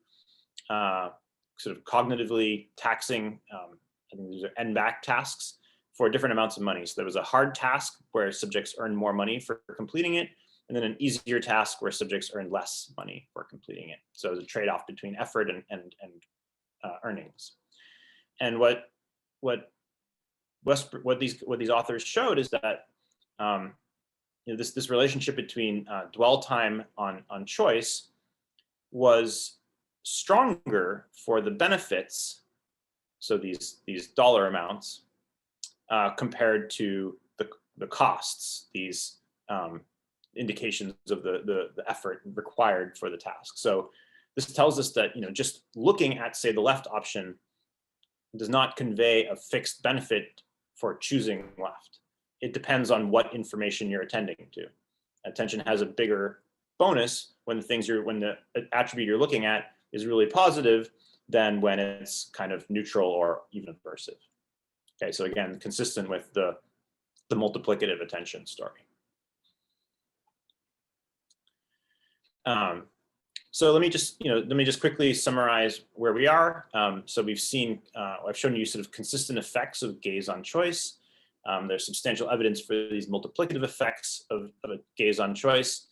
sort of cognitively taxing, I think these are end-back tasks for different amounts of money. So there was a hard task where subjects earned more money for completing it, and then an easier task where subjects earned less money for completing it. So it was a trade-off between effort and earnings. And what these authors showed is that this relationship between dwell time on choice was stronger for the benefits, so these dollar amounts, compared to the costs, these indications of the effort required for the task. So this tells us that just looking at, say, the left option does not convey a fixed benefit for choosing left. It depends on what information you're attending to. Attention has a bigger bonus when the attribute you're looking at is really positive than when it's kind of neutral or even aversive. Okay, so again, consistent with the multiplicative attention story. So let me just quickly summarize where we are. So we've seen, I've shown you sort of consistent effects of gaze on choice. There's substantial evidence for these multiplicative effects of a gaze on choice.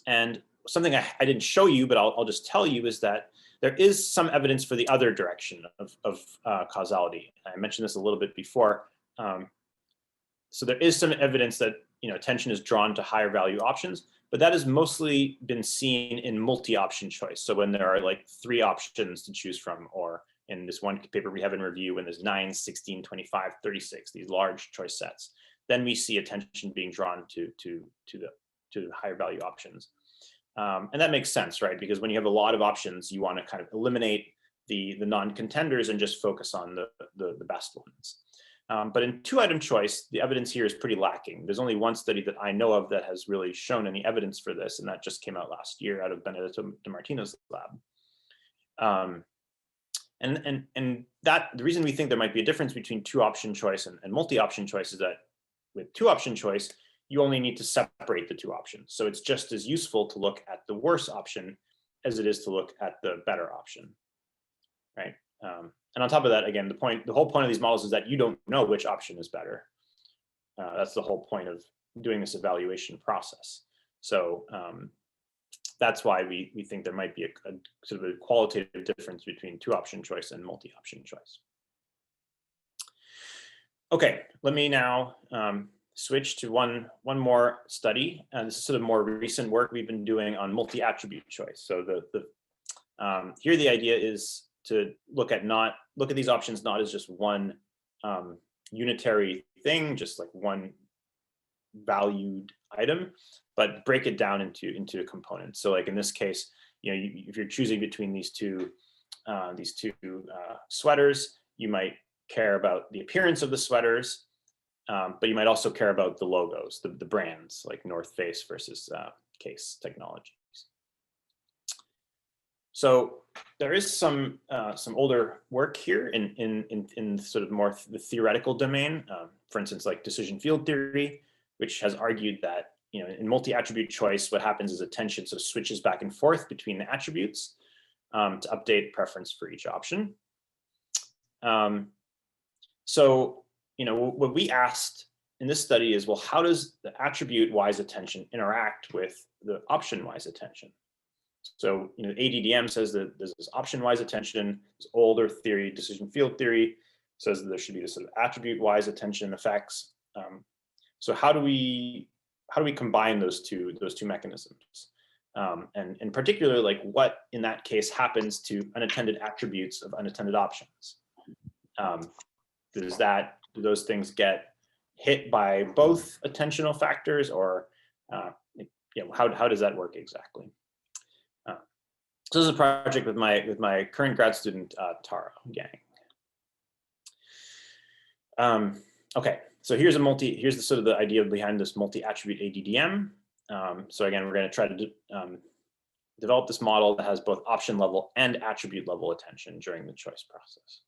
And something I didn't show you, but I'll just tell you, is that there is some evidence for the other direction of causality. I mentioned this a little bit before. So there is some evidence that attention is drawn to higher value options, but that has mostly been seen in multi-option choice. So when there are like 3 options to choose from, or in this one paper we have in review, when there's 9, 16, 25, 36, these large choice sets, then we see attention being drawn to the higher value options. And that makes sense, right? Because when you have a lot of options, you want to kind of eliminate the non-contenders and just focus on the best ones. But in 2-item choice, the evidence here is pretty lacking. There's only one study that I know of that has really shown any evidence for this, and that just came out last year out of Benedetto DiMartino's lab. And that the reason we think there might be a difference between 2-option choice and multi-option choice is that with 2-option choice, you only need to separate the 2 options. So it's just as useful to look at the worse option as it is to look at the better option, right? And on top of that, again, the whole point of these models is that you don't know which option is better. That's the whole point of doing this evaluation process. So that's why we think there might be a sort of a qualitative difference between 2-option choice and multi-option choice. Okay, let me now switch to one more study. This is sort of more recent work we've been doing on multi-attribute choice. So here the idea is to look at not look at these options not as just one unitary thing, just like one valued item, but break it down into components. So like in this case, if you're choosing between these two sweaters, you might care about the appearance of the sweaters, but you might also care about the logos, the brands, like North Face versus Case Technologies. So there is some older work here in sort of more the theoretical domain. For instance, like decision field theory, which has argued that in multi-attribute choice, what happens is attention sort of switches back and forth between the attributes to update preference for each option. So what we asked in this study is, well, how does the attribute-wise attention interact with the option-wise attention? So ADDM says that there's this option-wise attention. This older theory, decision field theory, says that there should be this sort of attribute-wise attention effects. So how do we combine those two mechanisms? And in particular, like what in that case happens to unattended attributes of unattended options? Do those things get hit by both attentional factors, or how does that work exactly? So this is a project with my current grad student Tara Gang. Okay, so here's the sort of the idea behind this multi-attribute ADDM. So again, we're going to try to develop this model that has both option level and attribute level attention during the choice process.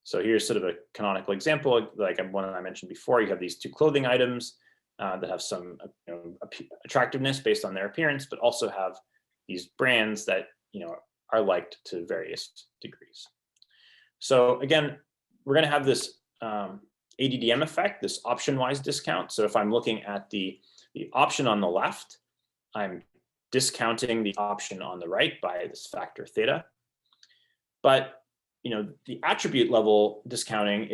So here's sort of a canonical example, like one that I mentioned before. You have these two clothing items that have some attractiveness based on their appearance, but also have these brands that are liked to various degrees. So again, we're going to have this ADDM effect, this option-wise discount. So if I'm looking at the option on the left, I'm discounting the option on the right by this factor theta. But the attribute level discounting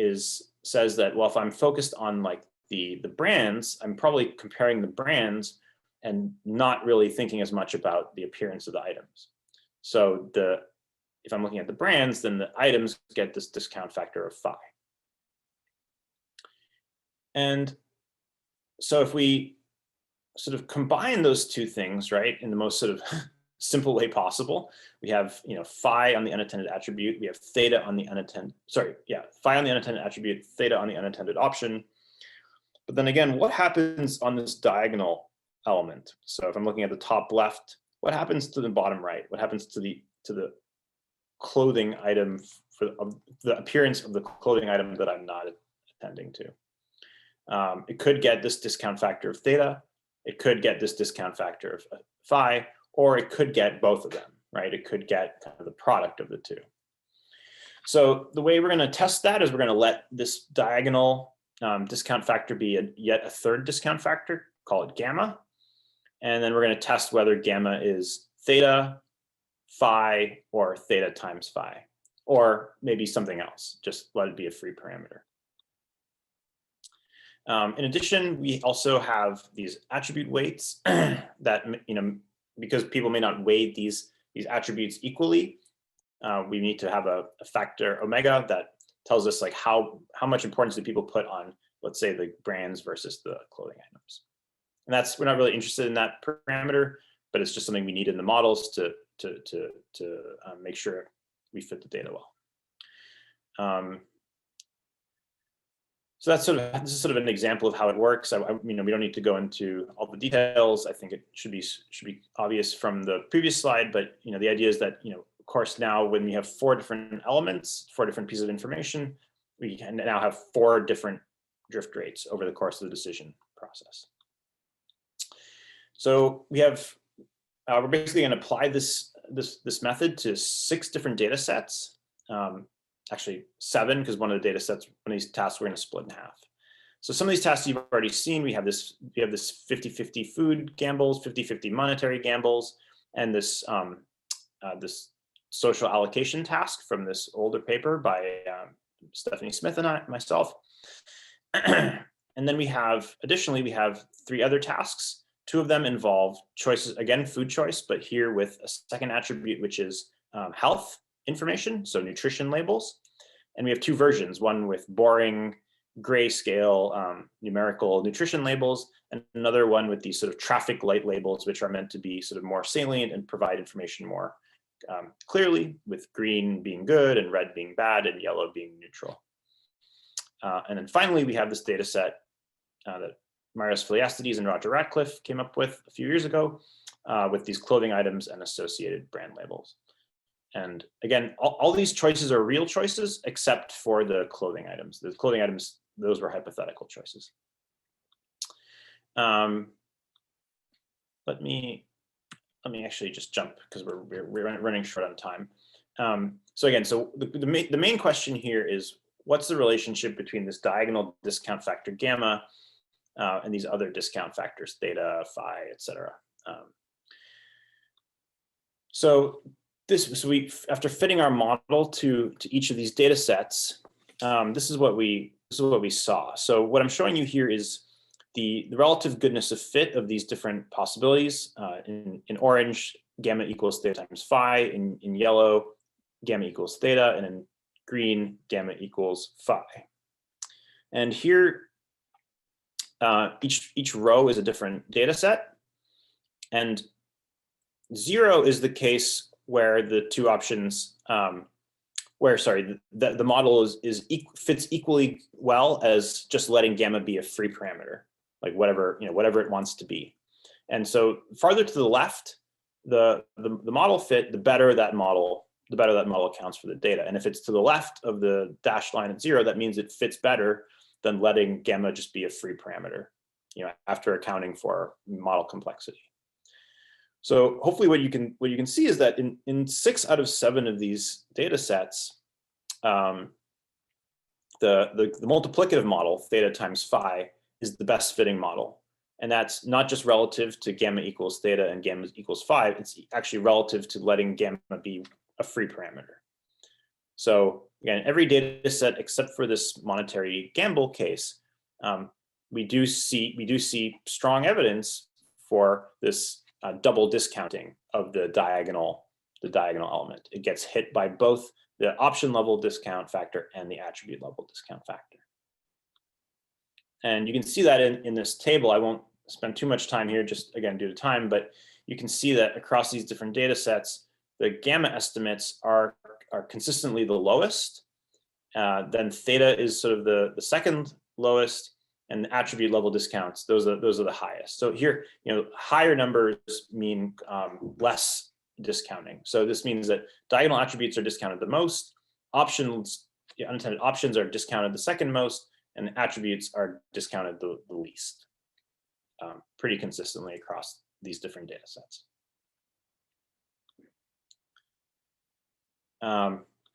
says that, well, if I'm focused on like the brands, I'm probably comparing the brands and not really thinking as much about the appearance of the items. So if I'm looking at the brands, then the items get this discount factor of phi. And so if we sort of combine those two things, right, in the most sort of simple way possible, we have phi on the unattended attribute, we have theta on the phi on the unattended attribute, theta on the unattended option. But then again, what happens on this diagonal element? So if I'm looking at the top left, what happens to the bottom right? What happens to the clothing item the appearance of the clothing item that I'm not attending to? It could get this discount factor of theta. It could get this discount factor of phi, or it could get both of them, right? It could get kind of the product of the two. So the way we're going to test that is we're going to let this diagonal discount factor be yet a third discount factor, call it gamma. And then we're going to test whether gamma is theta, phi, or theta times phi, or maybe something else. Just let it be a free parameter. In addition, we also have these attribute weights that, because people may not weight these attributes equally, we need to have a factor omega that tells us like how much importance do people put on, let's say, the brands versus the clothing items. And we're not really interested in that parameter, but it's just something we need in the models to make sure we fit the data well. So this is sort of an example of how it works. We don't need to go into all the details. I think it should be obvious from the previous slide, but the idea is that of course now when we have 4 different elements, 4 different pieces of information, we can now have 4 different drift rates over the course of the decision process. So we're basically going to apply this method to 6 different data sets. Actually 7, because one of the data sets, one of these tasks we're going to split in half. So some of these tasks you've already seen. We have this 50-50 food gambles, 50-50 monetary gambles, and this this social allocation task from this older paper by Stephanie Smith and myself. And then additionally, we have 3 other tasks. 2 of them involve choices, again, food choice, but here with a second attribute, which is health information, so nutrition labels. And we have two versions, one with boring grayscale numerical nutrition labels, and another one with these sort of traffic light labels, which are meant to be sort of more salient and provide information more clearly, with green being good and red being bad and yellow being neutral. And then finally, we have this data set that Marios Philiastides and Roger Ratcliffe came up with a few years ago with these clothing items and associated brand labels. And again, all these choices are real choices except for the clothing items. The clothing items, those were hypothetical choices. Let me actually just jump because we're running short on time. So again, the main question here is, what's the relationship between this diagonal discount factor gamma and these other discount factors, theta, phi, et cetera. So after fitting our model to each of these data sets, this is what we saw. So what I'm showing you here is the relative goodness of fit of these different possibilities. In orange, gamma equals theta times phi. In yellow, gamma equals theta, and in green, gamma equals phi. And here, each row is a different data set, and 0 is the case where the two options, the model fits equally well as just letting gamma be a free parameter, like whatever it wants to be. And so farther to the left, the model fit, the better that model accounts for the data. And if it's to the left of the dashed line at 0, that means it fits better than letting gamma just be a free parameter, after accounting for model complexity. So hopefully what you can see is that in 6 out of 7 of these data sets, the multiplicative model, theta times phi, is the best fitting model. And that's not just relative to gamma equals theta and gamma equals phi, it's actually relative to letting gamma be a free parameter. So again, every data set except for this monetary gamble case, we do see strong evidence for this double discounting of the diagonal element. It gets hit by both the option level discount factor and the attribute level discount factor. And you can see that in this table. I won't spend too much time here, just again due to time, but you can see that across these different data sets, the gamma estimates are consistently the lowest. Then theta is sort of the second lowest, and the attribute level discounts, those are the highest. So here, higher numbers mean less discounting. So this means that diagonal attributes are discounted the most, unintended options are discounted the second most, and attributes are discounted the least, pretty consistently across these different data sets.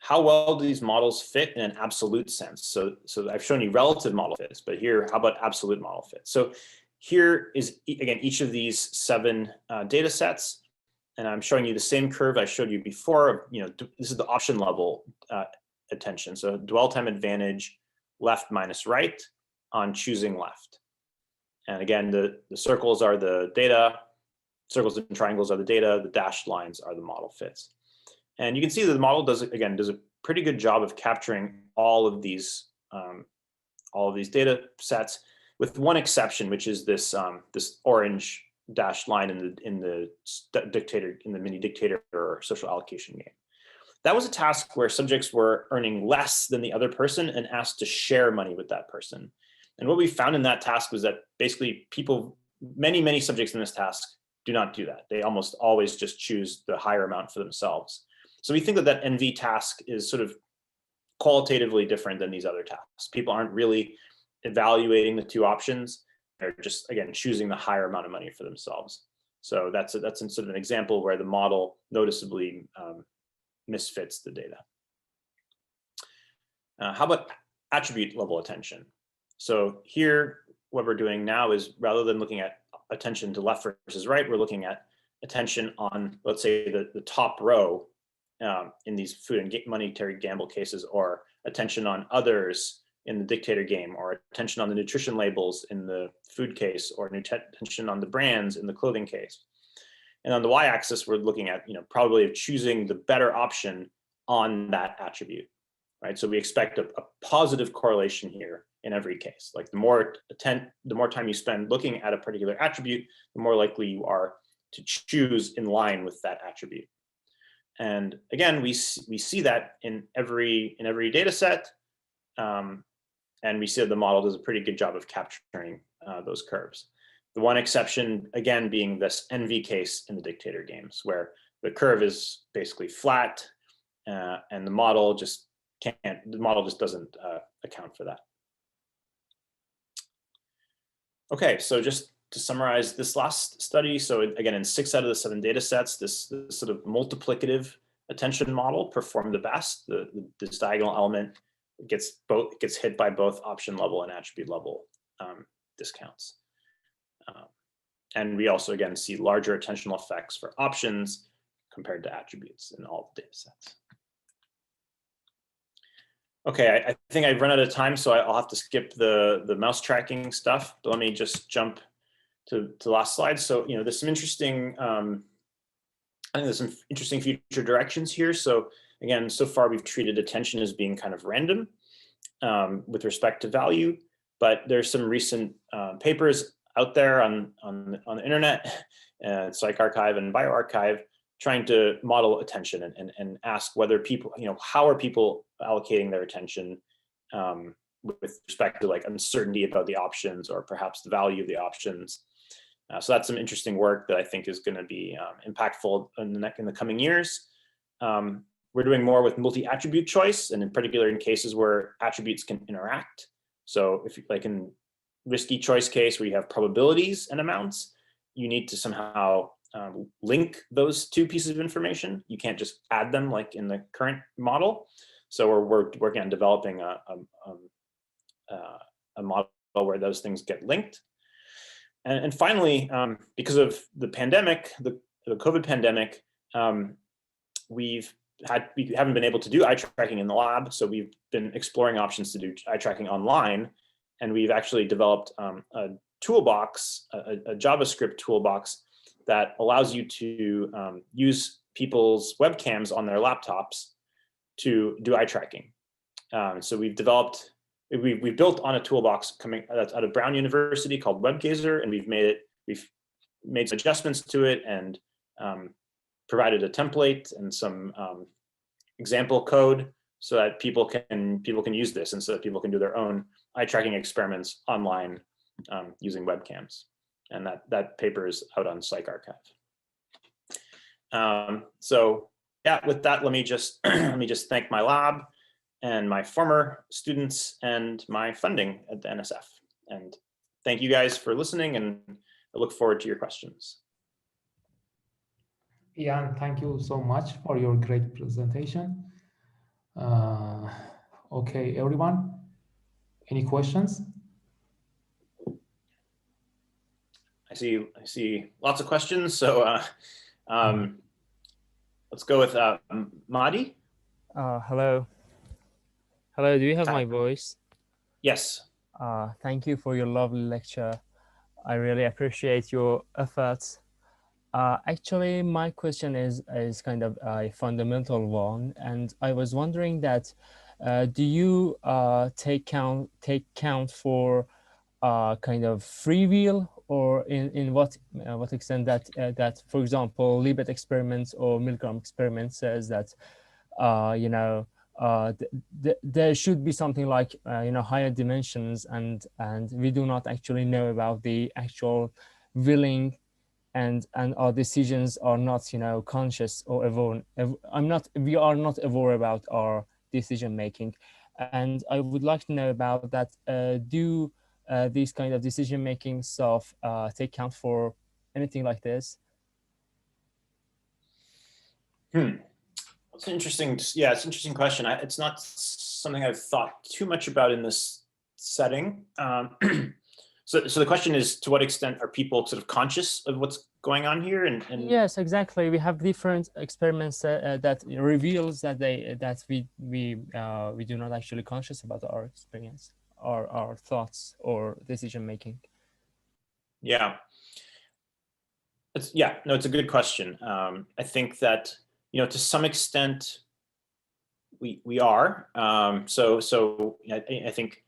How well do these models fit in an absolute sense? So I've shown you relative model fits, but here, how about absolute model fit? So here is, again, each of these 7 data sets, and I'm showing you the same curve I showed you before. This is the option level attention. So dwell time advantage, left minus right on choosing left. And again, the circles are the data, circles and triangles are the data, the dashed lines are the model fits. And you can see that the model does a pretty good job of capturing all of these data sets, with one exception, which is this this orange dashed line in the mini dictator or social allocation game. That was a task where subjects were earning less than the other person and asked to share money with that person. And what we found in that task was that basically many subjects in this task do not do that. They almost always just choose the higher amount for themselves. So we think that NV task is sort of qualitatively different than these other tasks. People aren't really evaluating the two options. They're just, again, choosing the higher amount of money for themselves. So that's sort of an example where the model noticeably misfits the data. How about attribute level attention? So here, what we're doing now is, rather than looking at attention to left versus right, we're looking at attention on, let's say, the top row in these food and monetary gamble cases, or attention on others in the dictator game, or attention on the nutrition labels in the food case, or attention on the brands in the clothing case. And on the y-axis, we're looking at probability of choosing the better option on that attribute. right? So we expect a positive correlation here in every case. Like the more time you spend looking at a particular attribute, the more likely you are to choose in line with that attribute. And again, we see that in every data set, and we see that the model does a pretty good job of capturing those curves. The one exception, again, being this NV case in the dictator games, where the curve is basically flat, and the model just doesn't account for that. Okay, so just to summarize this last study, so again, in 6 out of the 7 data sets, this sort of multiplicative attention model performed the best. This diagonal element gets hit by both option level and attribute level discounts. And we also, again, see larger attentional effects for options compared to attributes in all the data sets. Okay, I think I've run out of time, so I'll have to skip the mouse tracking stuff, but let me just jump to the last slide. So, there's some interesting, I think there's some interesting future directions here. So again, so far we've treated attention as being kind of random with respect to value, but there's some recent papers out there on the internet, PsycArXiv and bioRxiv, trying to model attention and ask whether people, how are people allocating their attention with respect to like uncertainty about the options or perhaps the value of the options. So that's some interesting work that I think is going to be impactful in the coming years. We're doing more with multi-attribute choice, and in particular in cases where attributes can interact. So if like in risky choice case where you have probabilities and amounts, you need to somehow link those two pieces of information. You can't just add them like in the current model. So we're working on developing a model where those things get linked. And finally, because of the pandemic, the COVID pandemic, we haven't been able to do eye tracking in the lab. So we've been exploring options to do eye tracking online. And we've actually developed a toolbox, a JavaScript toolbox that allows you to use people's webcams on their laptops to do eye tracking. So we've built on a toolbox coming out of Brown University called WebGazer, and we've made some adjustments to it and provided a template and some example code so that people can use this, and so that people can do their own eye tracking experiments online using webcams. And that paper is out on PsycArXiv. So yeah, with that, let me just thank my lab and my former students and my funding at the NSF. And thank you guys for listening, and I look forward to your questions. Ian, thank you so much for your great presentation. Okay, everyone, any questions? I see lots of questions. So let's go with Mahdi. Hello. Hello, do you have my voice? Yes. Thank you for your lovely lecture. I really appreciate your efforts. Actually, my question is kind of a fundamental one, and I was wondering that do you take count for kind of free will, or in what extent that for example Libet experiments or Milgram experiments says that there should be something like higher dimensions, and we do not actually know about the actual willing, and our decisions are not conscious or aware. We are not aware about our decision making, and I would like to know about that. Do these kind of decision making stuff take count for anything like this? It's interesting. Yeah, it's an interesting question. It's not something I've thought too much about in this setting. So the question is, to what extent are people sort of conscious of what's going on here? And yes, exactly. We have different experiments that reveals that we do not actually conscious about our experience, our thoughts or decision making. Yeah. It's a good question. I think that to some extent we are. So I think,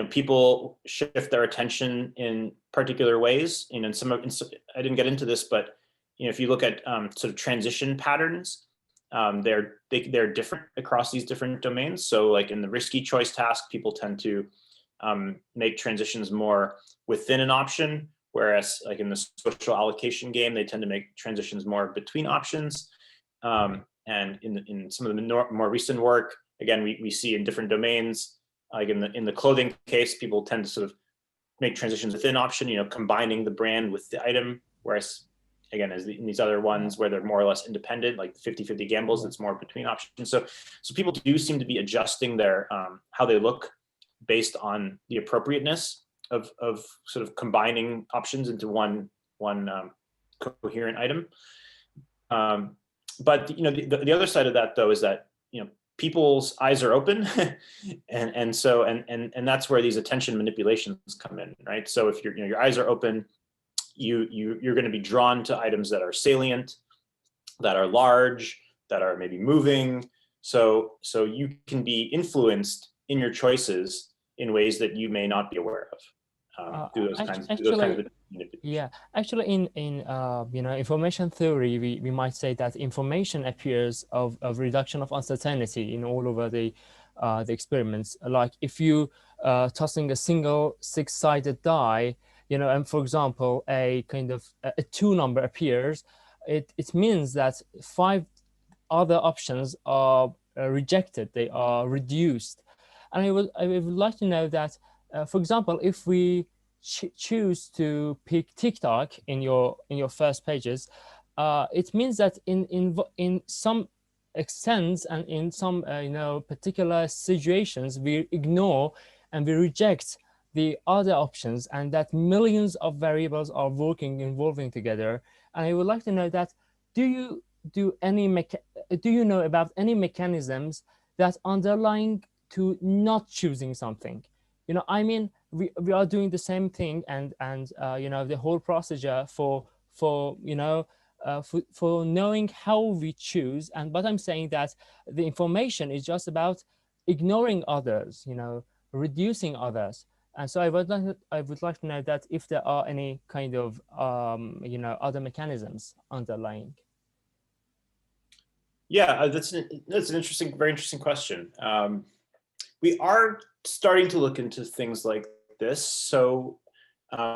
people shift their attention in particular ways. And I didn't get into this, but if you look at sort of transition patterns, they're different across these different domains. So like in the risky choice task, people tend to make transitions more within an option, whereas like in the social allocation game, they tend to make transitions more between options. And in some of the more recent work, again, we see in different domains, like in the clothing case, people tend to sort of make transitions within option, combining the brand with the item, whereas again, as in these other ones where they're more or less independent, like 50-50 gambles, it's more between options. So people do seem to be adjusting their how they look based on the appropriateness of sort of combining options into one coherent item. But the other side of that, though, is that people's eyes are open, and that's where these attention manipulations come in, right? So if your eyes are open, you're going to be drawn to items that are salient, that are large, that are maybe moving. So you can be influenced in your choices in ways that you may not be aware of through those kinds of manipulations. Yeah, actually, in information theory, we might say that information appears of reduction of uncertainty in all over the experiments. Like if you tossing a single 6-sided die, and for example, a kind of a 2 number appears, it means that 5 other options are rejected, they are reduced. And I would like to know that, for example, if we choose to pick TikTok in your first pages, it means that in some extent and in some particular situations, we ignore and we reject the other options, and that millions of variables are involving together. And I would like to know that, do you know about any mechanisms that underlying to not choosing something? I mean, we are doing the same thing, and the whole procedure for knowing how we choose. But I'm saying that the information is just about ignoring others, reducing others. And so I would like to know that if there are any kind of other mechanisms underlying. Yeah, that's an interesting, very interesting question. We are starting to look into things like this. So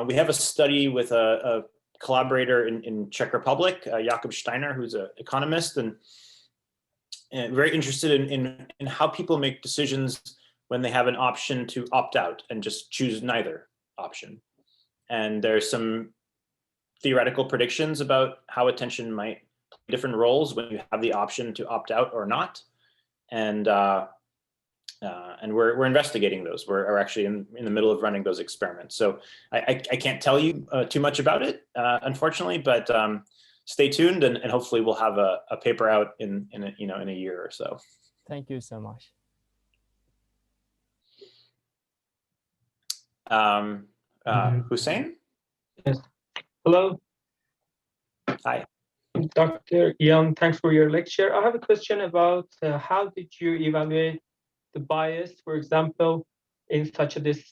we have a study with a collaborator in Czech Republic, Jakub Steiner, who's an economist, and very interested in how people make decisions when they have an option to opt out and just choose neither option. And there's some theoretical predictions about how attention might play different roles when you have the option to opt out or not. And we're investigating those. We're actually in the middle of running those experiments. So I can't tell you too much about it, unfortunately, but stay tuned, and hopefully we'll have a paper out in a year or so. Thank you so much. Hussein? Yes. Hello. Hi. Dr. Young, thanks for your lecture. I have a question about how did you evaluate the bias, for example, in such this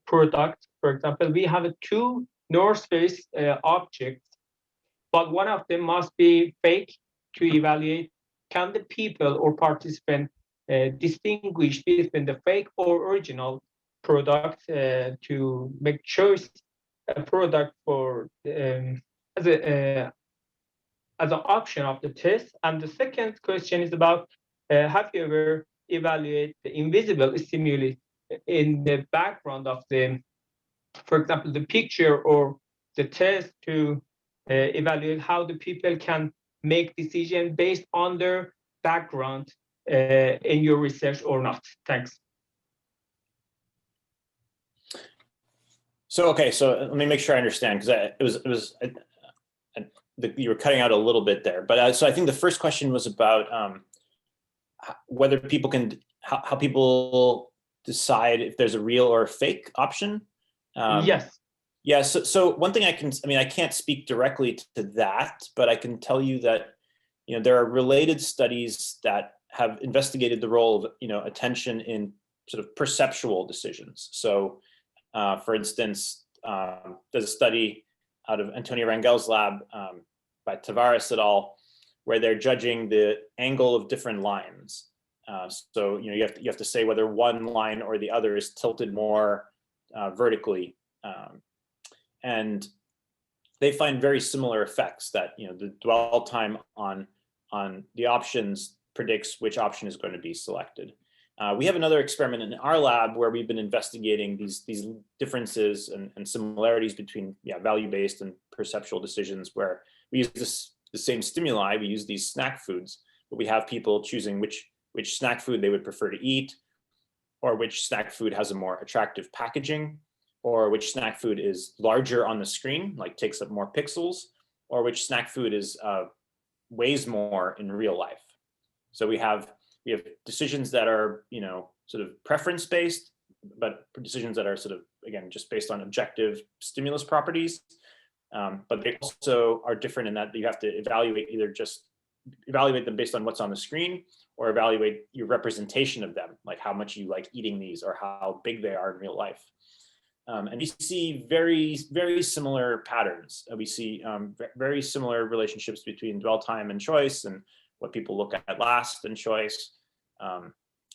product? For example, we have 2 North Face objects, but one of them must be fake to evaluate. Can the people or participant distinguish between the fake or original product to make choice a product for as an option of the test? And the second question is about have you ever evaluate the invisible stimuli in the background of the, for example, the picture or the test to evaluate how the people can make decision based on their background in your research or not? Thanks. So okay, so let me make sure I understand, because you were cutting out a little bit there. But so I think the first question was about whether people can, how people decide if there's a real or a fake option. Yes. Yeah. So one thing I can't speak directly to that, but I can tell you that there are related studies that have investigated the role of attention in sort of perceptual decisions. So, for instance, there's a study out of Antonio Rangel's lab by Tavares et al., where they're judging the angle of different lines. So you have to say whether one line or the other is tilted more vertically, and they find very similar effects. That the dwell time on the options predicts which option is going to be selected. We have another experiment in our lab where we've been investigating these differences and similarities between value-based and perceptual decisions, where we use the same stimuli. We use these snack foods, but we have people choosing which snack food they would prefer to eat, or which snack food has a more attractive packaging, or which snack food is larger on the screen, like takes up more pixels, or which snack food is weighs more in real life. So we have decisions that are sort of preference based, but decisions that are sort of, again, just based on objective stimulus properties. But they also are different in that you have to evaluate them based on what's on the screen, or evaluate your representation of them, like how much you like eating these or how big they are in real life. And we see very, very similar patterns. We see very similar relationships between dwell time and choice, and what people look at last and choice,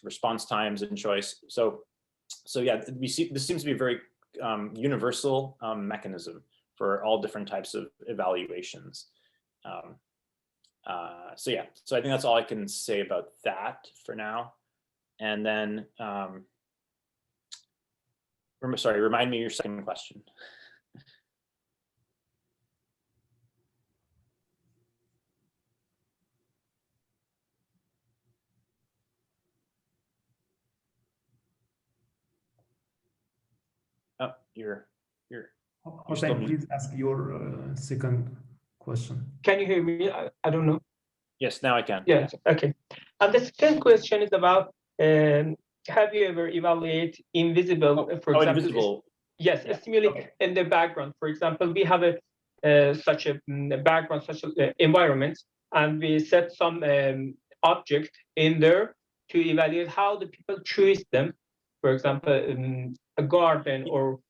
response times and choice. So yeah, we see this seems to be a very universal mechanism for all different types of evaluations. So yeah, so I think that's all I can say about that for now. And then, sorry, remind me your second question. Oh, you're Hossein, please ask your second question. Can you hear me? I don't know. Yes, now I can. Yes, okay. And the second question is about, have you ever evaluated invisible, for example? Invisible. Yes, a stimuli in the background. For example, we have such a background, such an environment, and we set some object in there to evaluate how the people choose them. For example, a garden or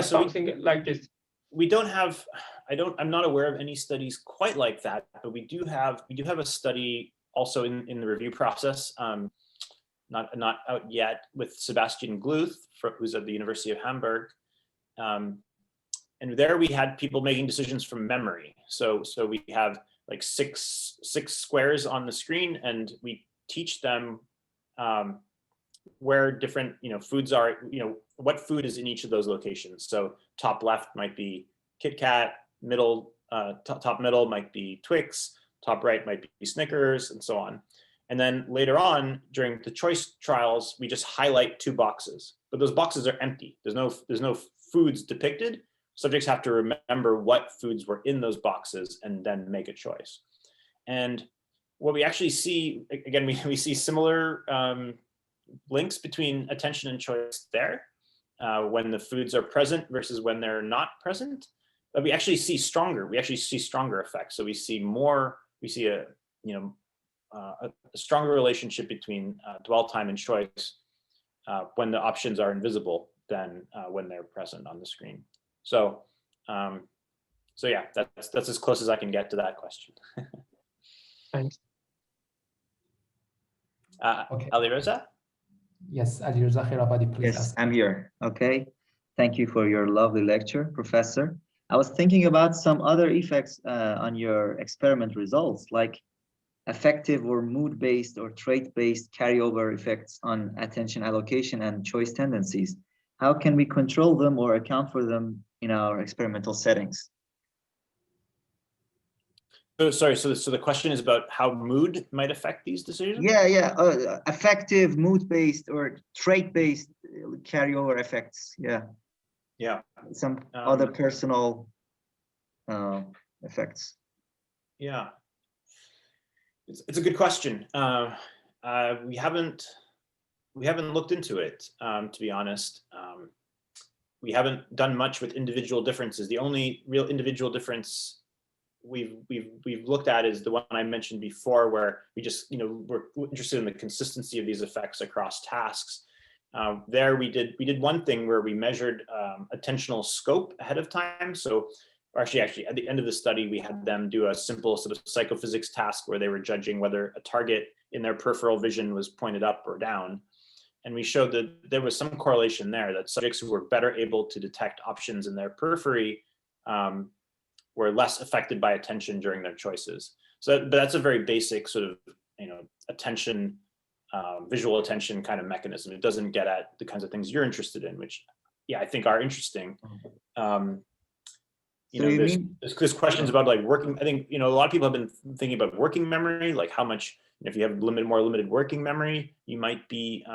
something like this. We don't have, I'm not aware of any studies quite like that, but we do have a study also in the review process, not out yet, with Sebastian Gluth, who's at the University of Hamburg. And there we had people making decisions from memory. So we have like six squares on the screen, and we teach them where different foods are, what food is in each of those locations. So top left might be Kit Kat, middle, top middle might be Twix, top right might be Snickers, and so on. And then later on during the choice trials, we just highlight 2 boxes, but those boxes are empty. There's no foods depicted. Subjects have to remember what foods were in those boxes and then make a choice. And what we actually see, again, we see similar links between attention and choice there when the foods are present versus when they're not present. But we actually see stronger effects. So we see a stronger relationship between dwell time and choice when the options are invisible than when they're present on the screen. So yeah, that's as close as I can get to that question. Thanks. Okay. Alireza? Yes, Alireza Khairabadi, please. Yes, I'm here. Okay. Thank you for your lovely lecture, Professor. I was thinking about some other effects on your experiment results, like affective or mood-based or trait-based carryover effects on attention allocation and choice tendencies. How can we control them or account for them in our experimental settings? So sorry, so the question is about how mood might affect these decisions? Yeah. Affective, mood-based or trait-based carryover effects. Yeah. Some other personal effects. Yeah. It's a good question. We haven't looked into it, to be honest. We haven't done much with individual differences. The only real individual difference we've looked at is the one I mentioned before, where we just, we're interested in the consistency of these effects across tasks. There we did one thing where we measured attentional scope ahead of time. So actually at the end of the study, we had them do a simple sort of psychophysics task where they were judging whether a target in their peripheral vision was pointed up or down. And we showed that there was some correlation there, that subjects who were better able to detect options in their periphery were less affected by attention during their choices. So but that's a very basic sort of, attention, visual attention kind of mechanism. It doesn't get at the kinds of things you're interested in, which, I think are interesting. There's questions about like working. I think, a lot of people have been thinking about working memory, like how much, if you have more limited working memory, you might be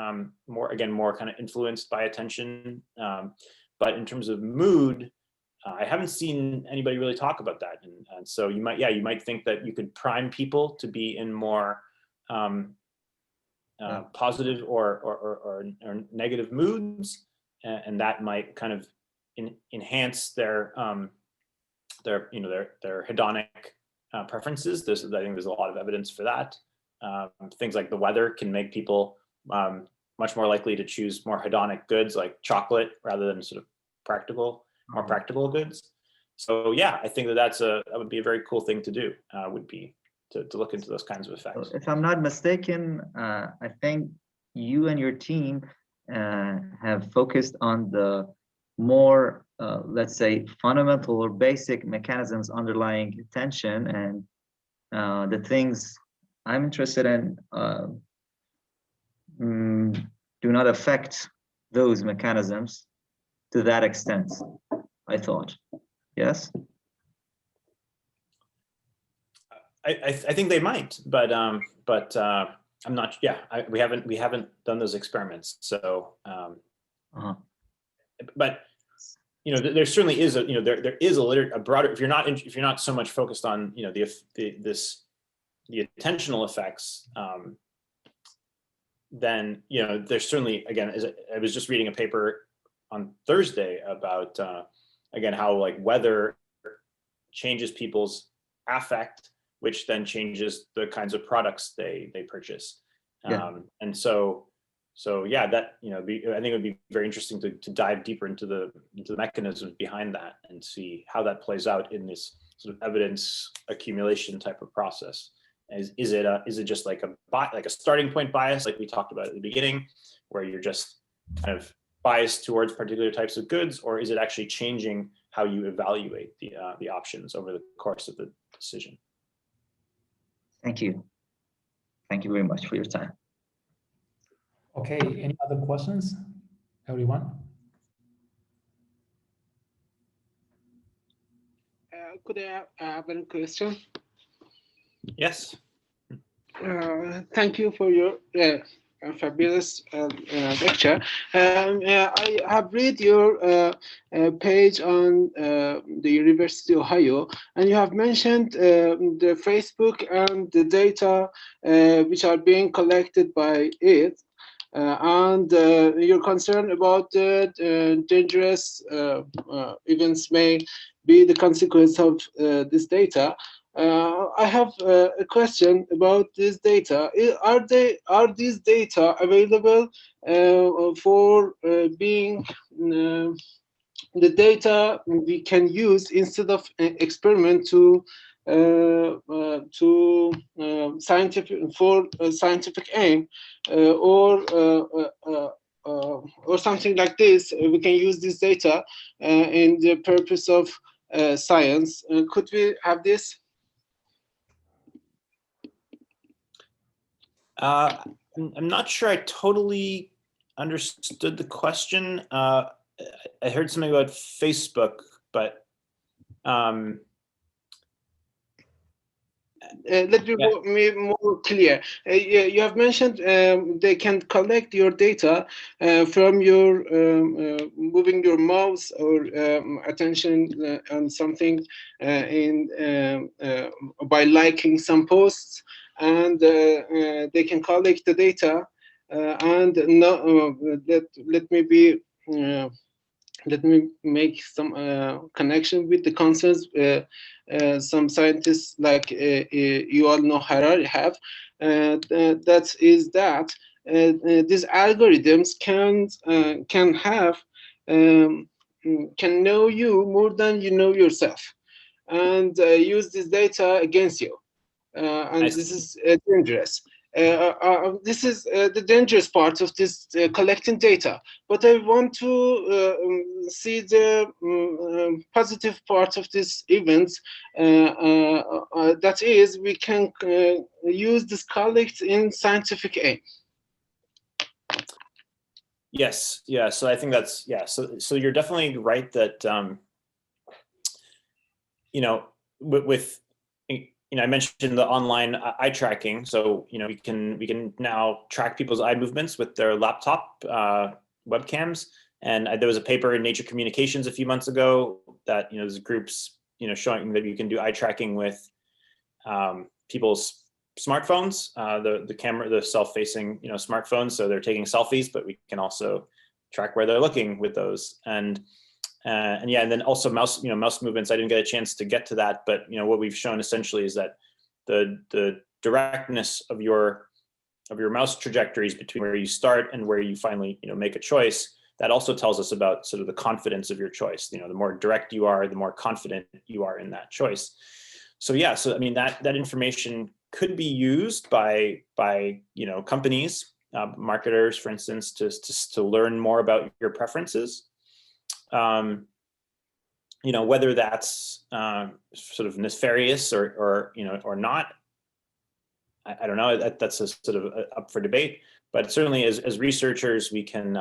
more kind of influenced by attention. But in terms of mood, I haven't seen anybody really talk about that. And so you might think that you could prime people to be in more positive or negative moods, and that might kind of enhance their hedonic preferences. I think there's a lot of evidence for that. Things like the weather can make people much more likely to choose more hedonic goods like chocolate rather than sort of more practical goods. So I think that would be a very cool thing to do, would be to look into those kinds of effects. If I'm not mistaken, I think you and your team have focused on the more, let's say, fundamental or basic mechanisms underlying attention, and the things I'm interested in do not affect those mechanisms to that extent, I thought. Yes? I think they might, but I'm not. We haven't done those experiments. So, but there certainly is there is a broader. If you're not so much focused on the attentional effects, then there's certainly, again, I was just reading a paper on Thursday about again how like weather changes people's affect, which then changes the kinds of products they purchase. And so that I think it would be very interesting to dive deeper into the mechanisms behind that and see how that plays out in this sort of evidence accumulation type of process. Is it just like a starting point bias, like we talked about at the beginning, where you're just kind of biased towards particular types of goods, or is it actually changing how you evaluate the options over the course of the decision? Thank you. Thank you very much for your time. Okay, any other questions, everyone? Could I have a question? Yes. Thank you for your fabulous lecture. I have read your page on the University of Ohio, and you have mentioned the Facebook and the data which are being collected by it, and you're concerned about the dangerous events may be the consequence of this data. I have a question about this data. Are these data available for being the data we can use instead of experiment to scientific aim, or something like this? We can use this data in the purpose of science. Could we have this? I'm not sure I totally understood the question. I heard something about Facebook, but let me be more clear. You have mentioned they can collect your data from your moving your mouse or attention on something by liking some posts, and they can collect the data. And let me be let me make some connection with the concerns some scientists like you all know Harari have. That is that these algorithms can have can know you more than you know yourself, and use this data against you. And this is dangerous. This is the dangerous part of this collecting data. But I want to see the positive part of this event. That is, we can use this collect in scientific aim. Yes, yeah. So I think that's, yeah. So you're definitely right that you know, with you know, I mentioned the online eye tracking. So, you know, we can now track people's eye movements with their laptop webcams. And there was a paper in Nature Communications a few months ago that, you know, there's groups, you know, showing that you can do eye tracking with people's smartphones, the camera, the self-facing, you know, smartphones. So they're taking selfies, but we can also track where they're looking with those. And yeah, and then also mouse movements. I didn't get a chance to get to that, but you know what we've shown essentially is that the directness of your mouse trajectories between where you start and where you finally, you know, make a choice, that also tells us about sort of the confidence of your choice. You know, the more direct you are, the more confident you are in that choice. So yeah, so I mean that information could be used by you know, companies, marketers, for instance, to learn more about your preferences. You know, whether that's sort of nefarious or you know, or not, I don't know. That's a sort of up for debate. But certainly, as researchers, we can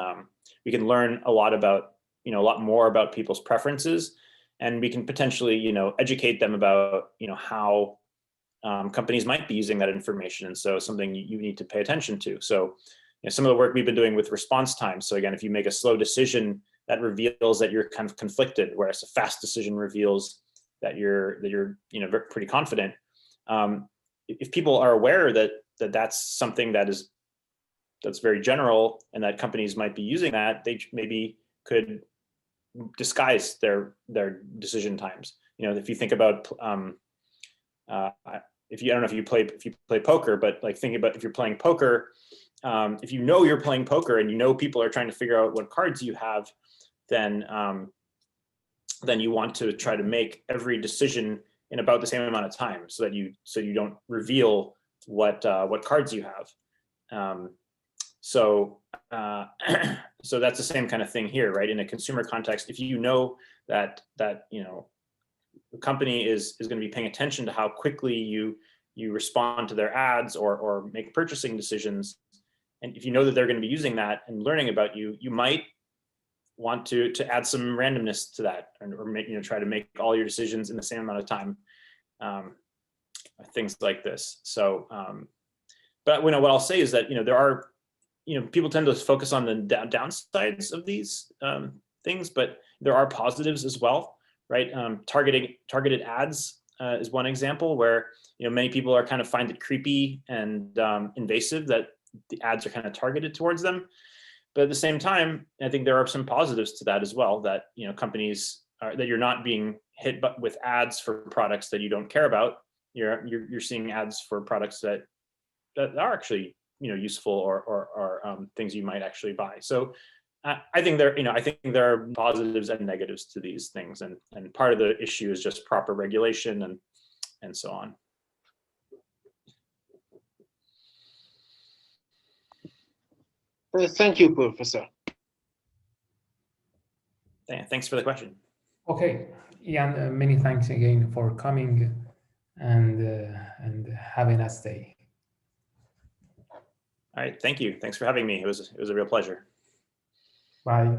learn a lot about, you know, a lot more about people's preferences, and we can potentially, you know, educate them about, you know, how companies might be using that information. And so something you need to pay attention to. So, you know, some of the work we've been doing with response time. So again, if you make a slow decision, that reveals that you're kind of conflicted, whereas a fast decision reveals that you're you know, pretty confident. If people are aware that that's something that's very general and that companies might be using that, they maybe could disguise their decision times. You know, if you think about if you, I don't know if you play poker, but like thinking about if you're playing poker, if you know you're playing poker and you know people are trying to figure out what cards you have, then you want to try to make every decision in about the same amount of time, so that you don't reveal what cards you have. So that's the same kind of thing here, right? In a consumer context, if you know that you know, the company is going to be paying attention to how quickly you respond to their ads or make purchasing decisions, and if you know that they're going to be using that and learning about you, you might want to add some randomness to that, or make, you know, try to make all your decisions in the same amount of time, things like this. So, but you know, what I'll say is that, you know, there are, you know, people tend to focus on the downsides of these things, but there are positives as well, right? Targeted ads is one example where, you know, many people are kind of find it creepy and invasive that the ads are kind of targeted towards them. But at the same time, I think there are some positives to that as well, that, you know, companies are, that you're not being hit with ads for products that you don't care about. You're seeing ads for products that are actually, you know, useful or things you might actually buy. So I think there are positives and negatives to these things, and part of the issue is just proper regulation and so on. Thank you, Professor. Thanks for the question. Okay, Ian, many thanks again for coming, and have a nice day. All right, thank you. Thanks for having me. It was a real pleasure. Bye.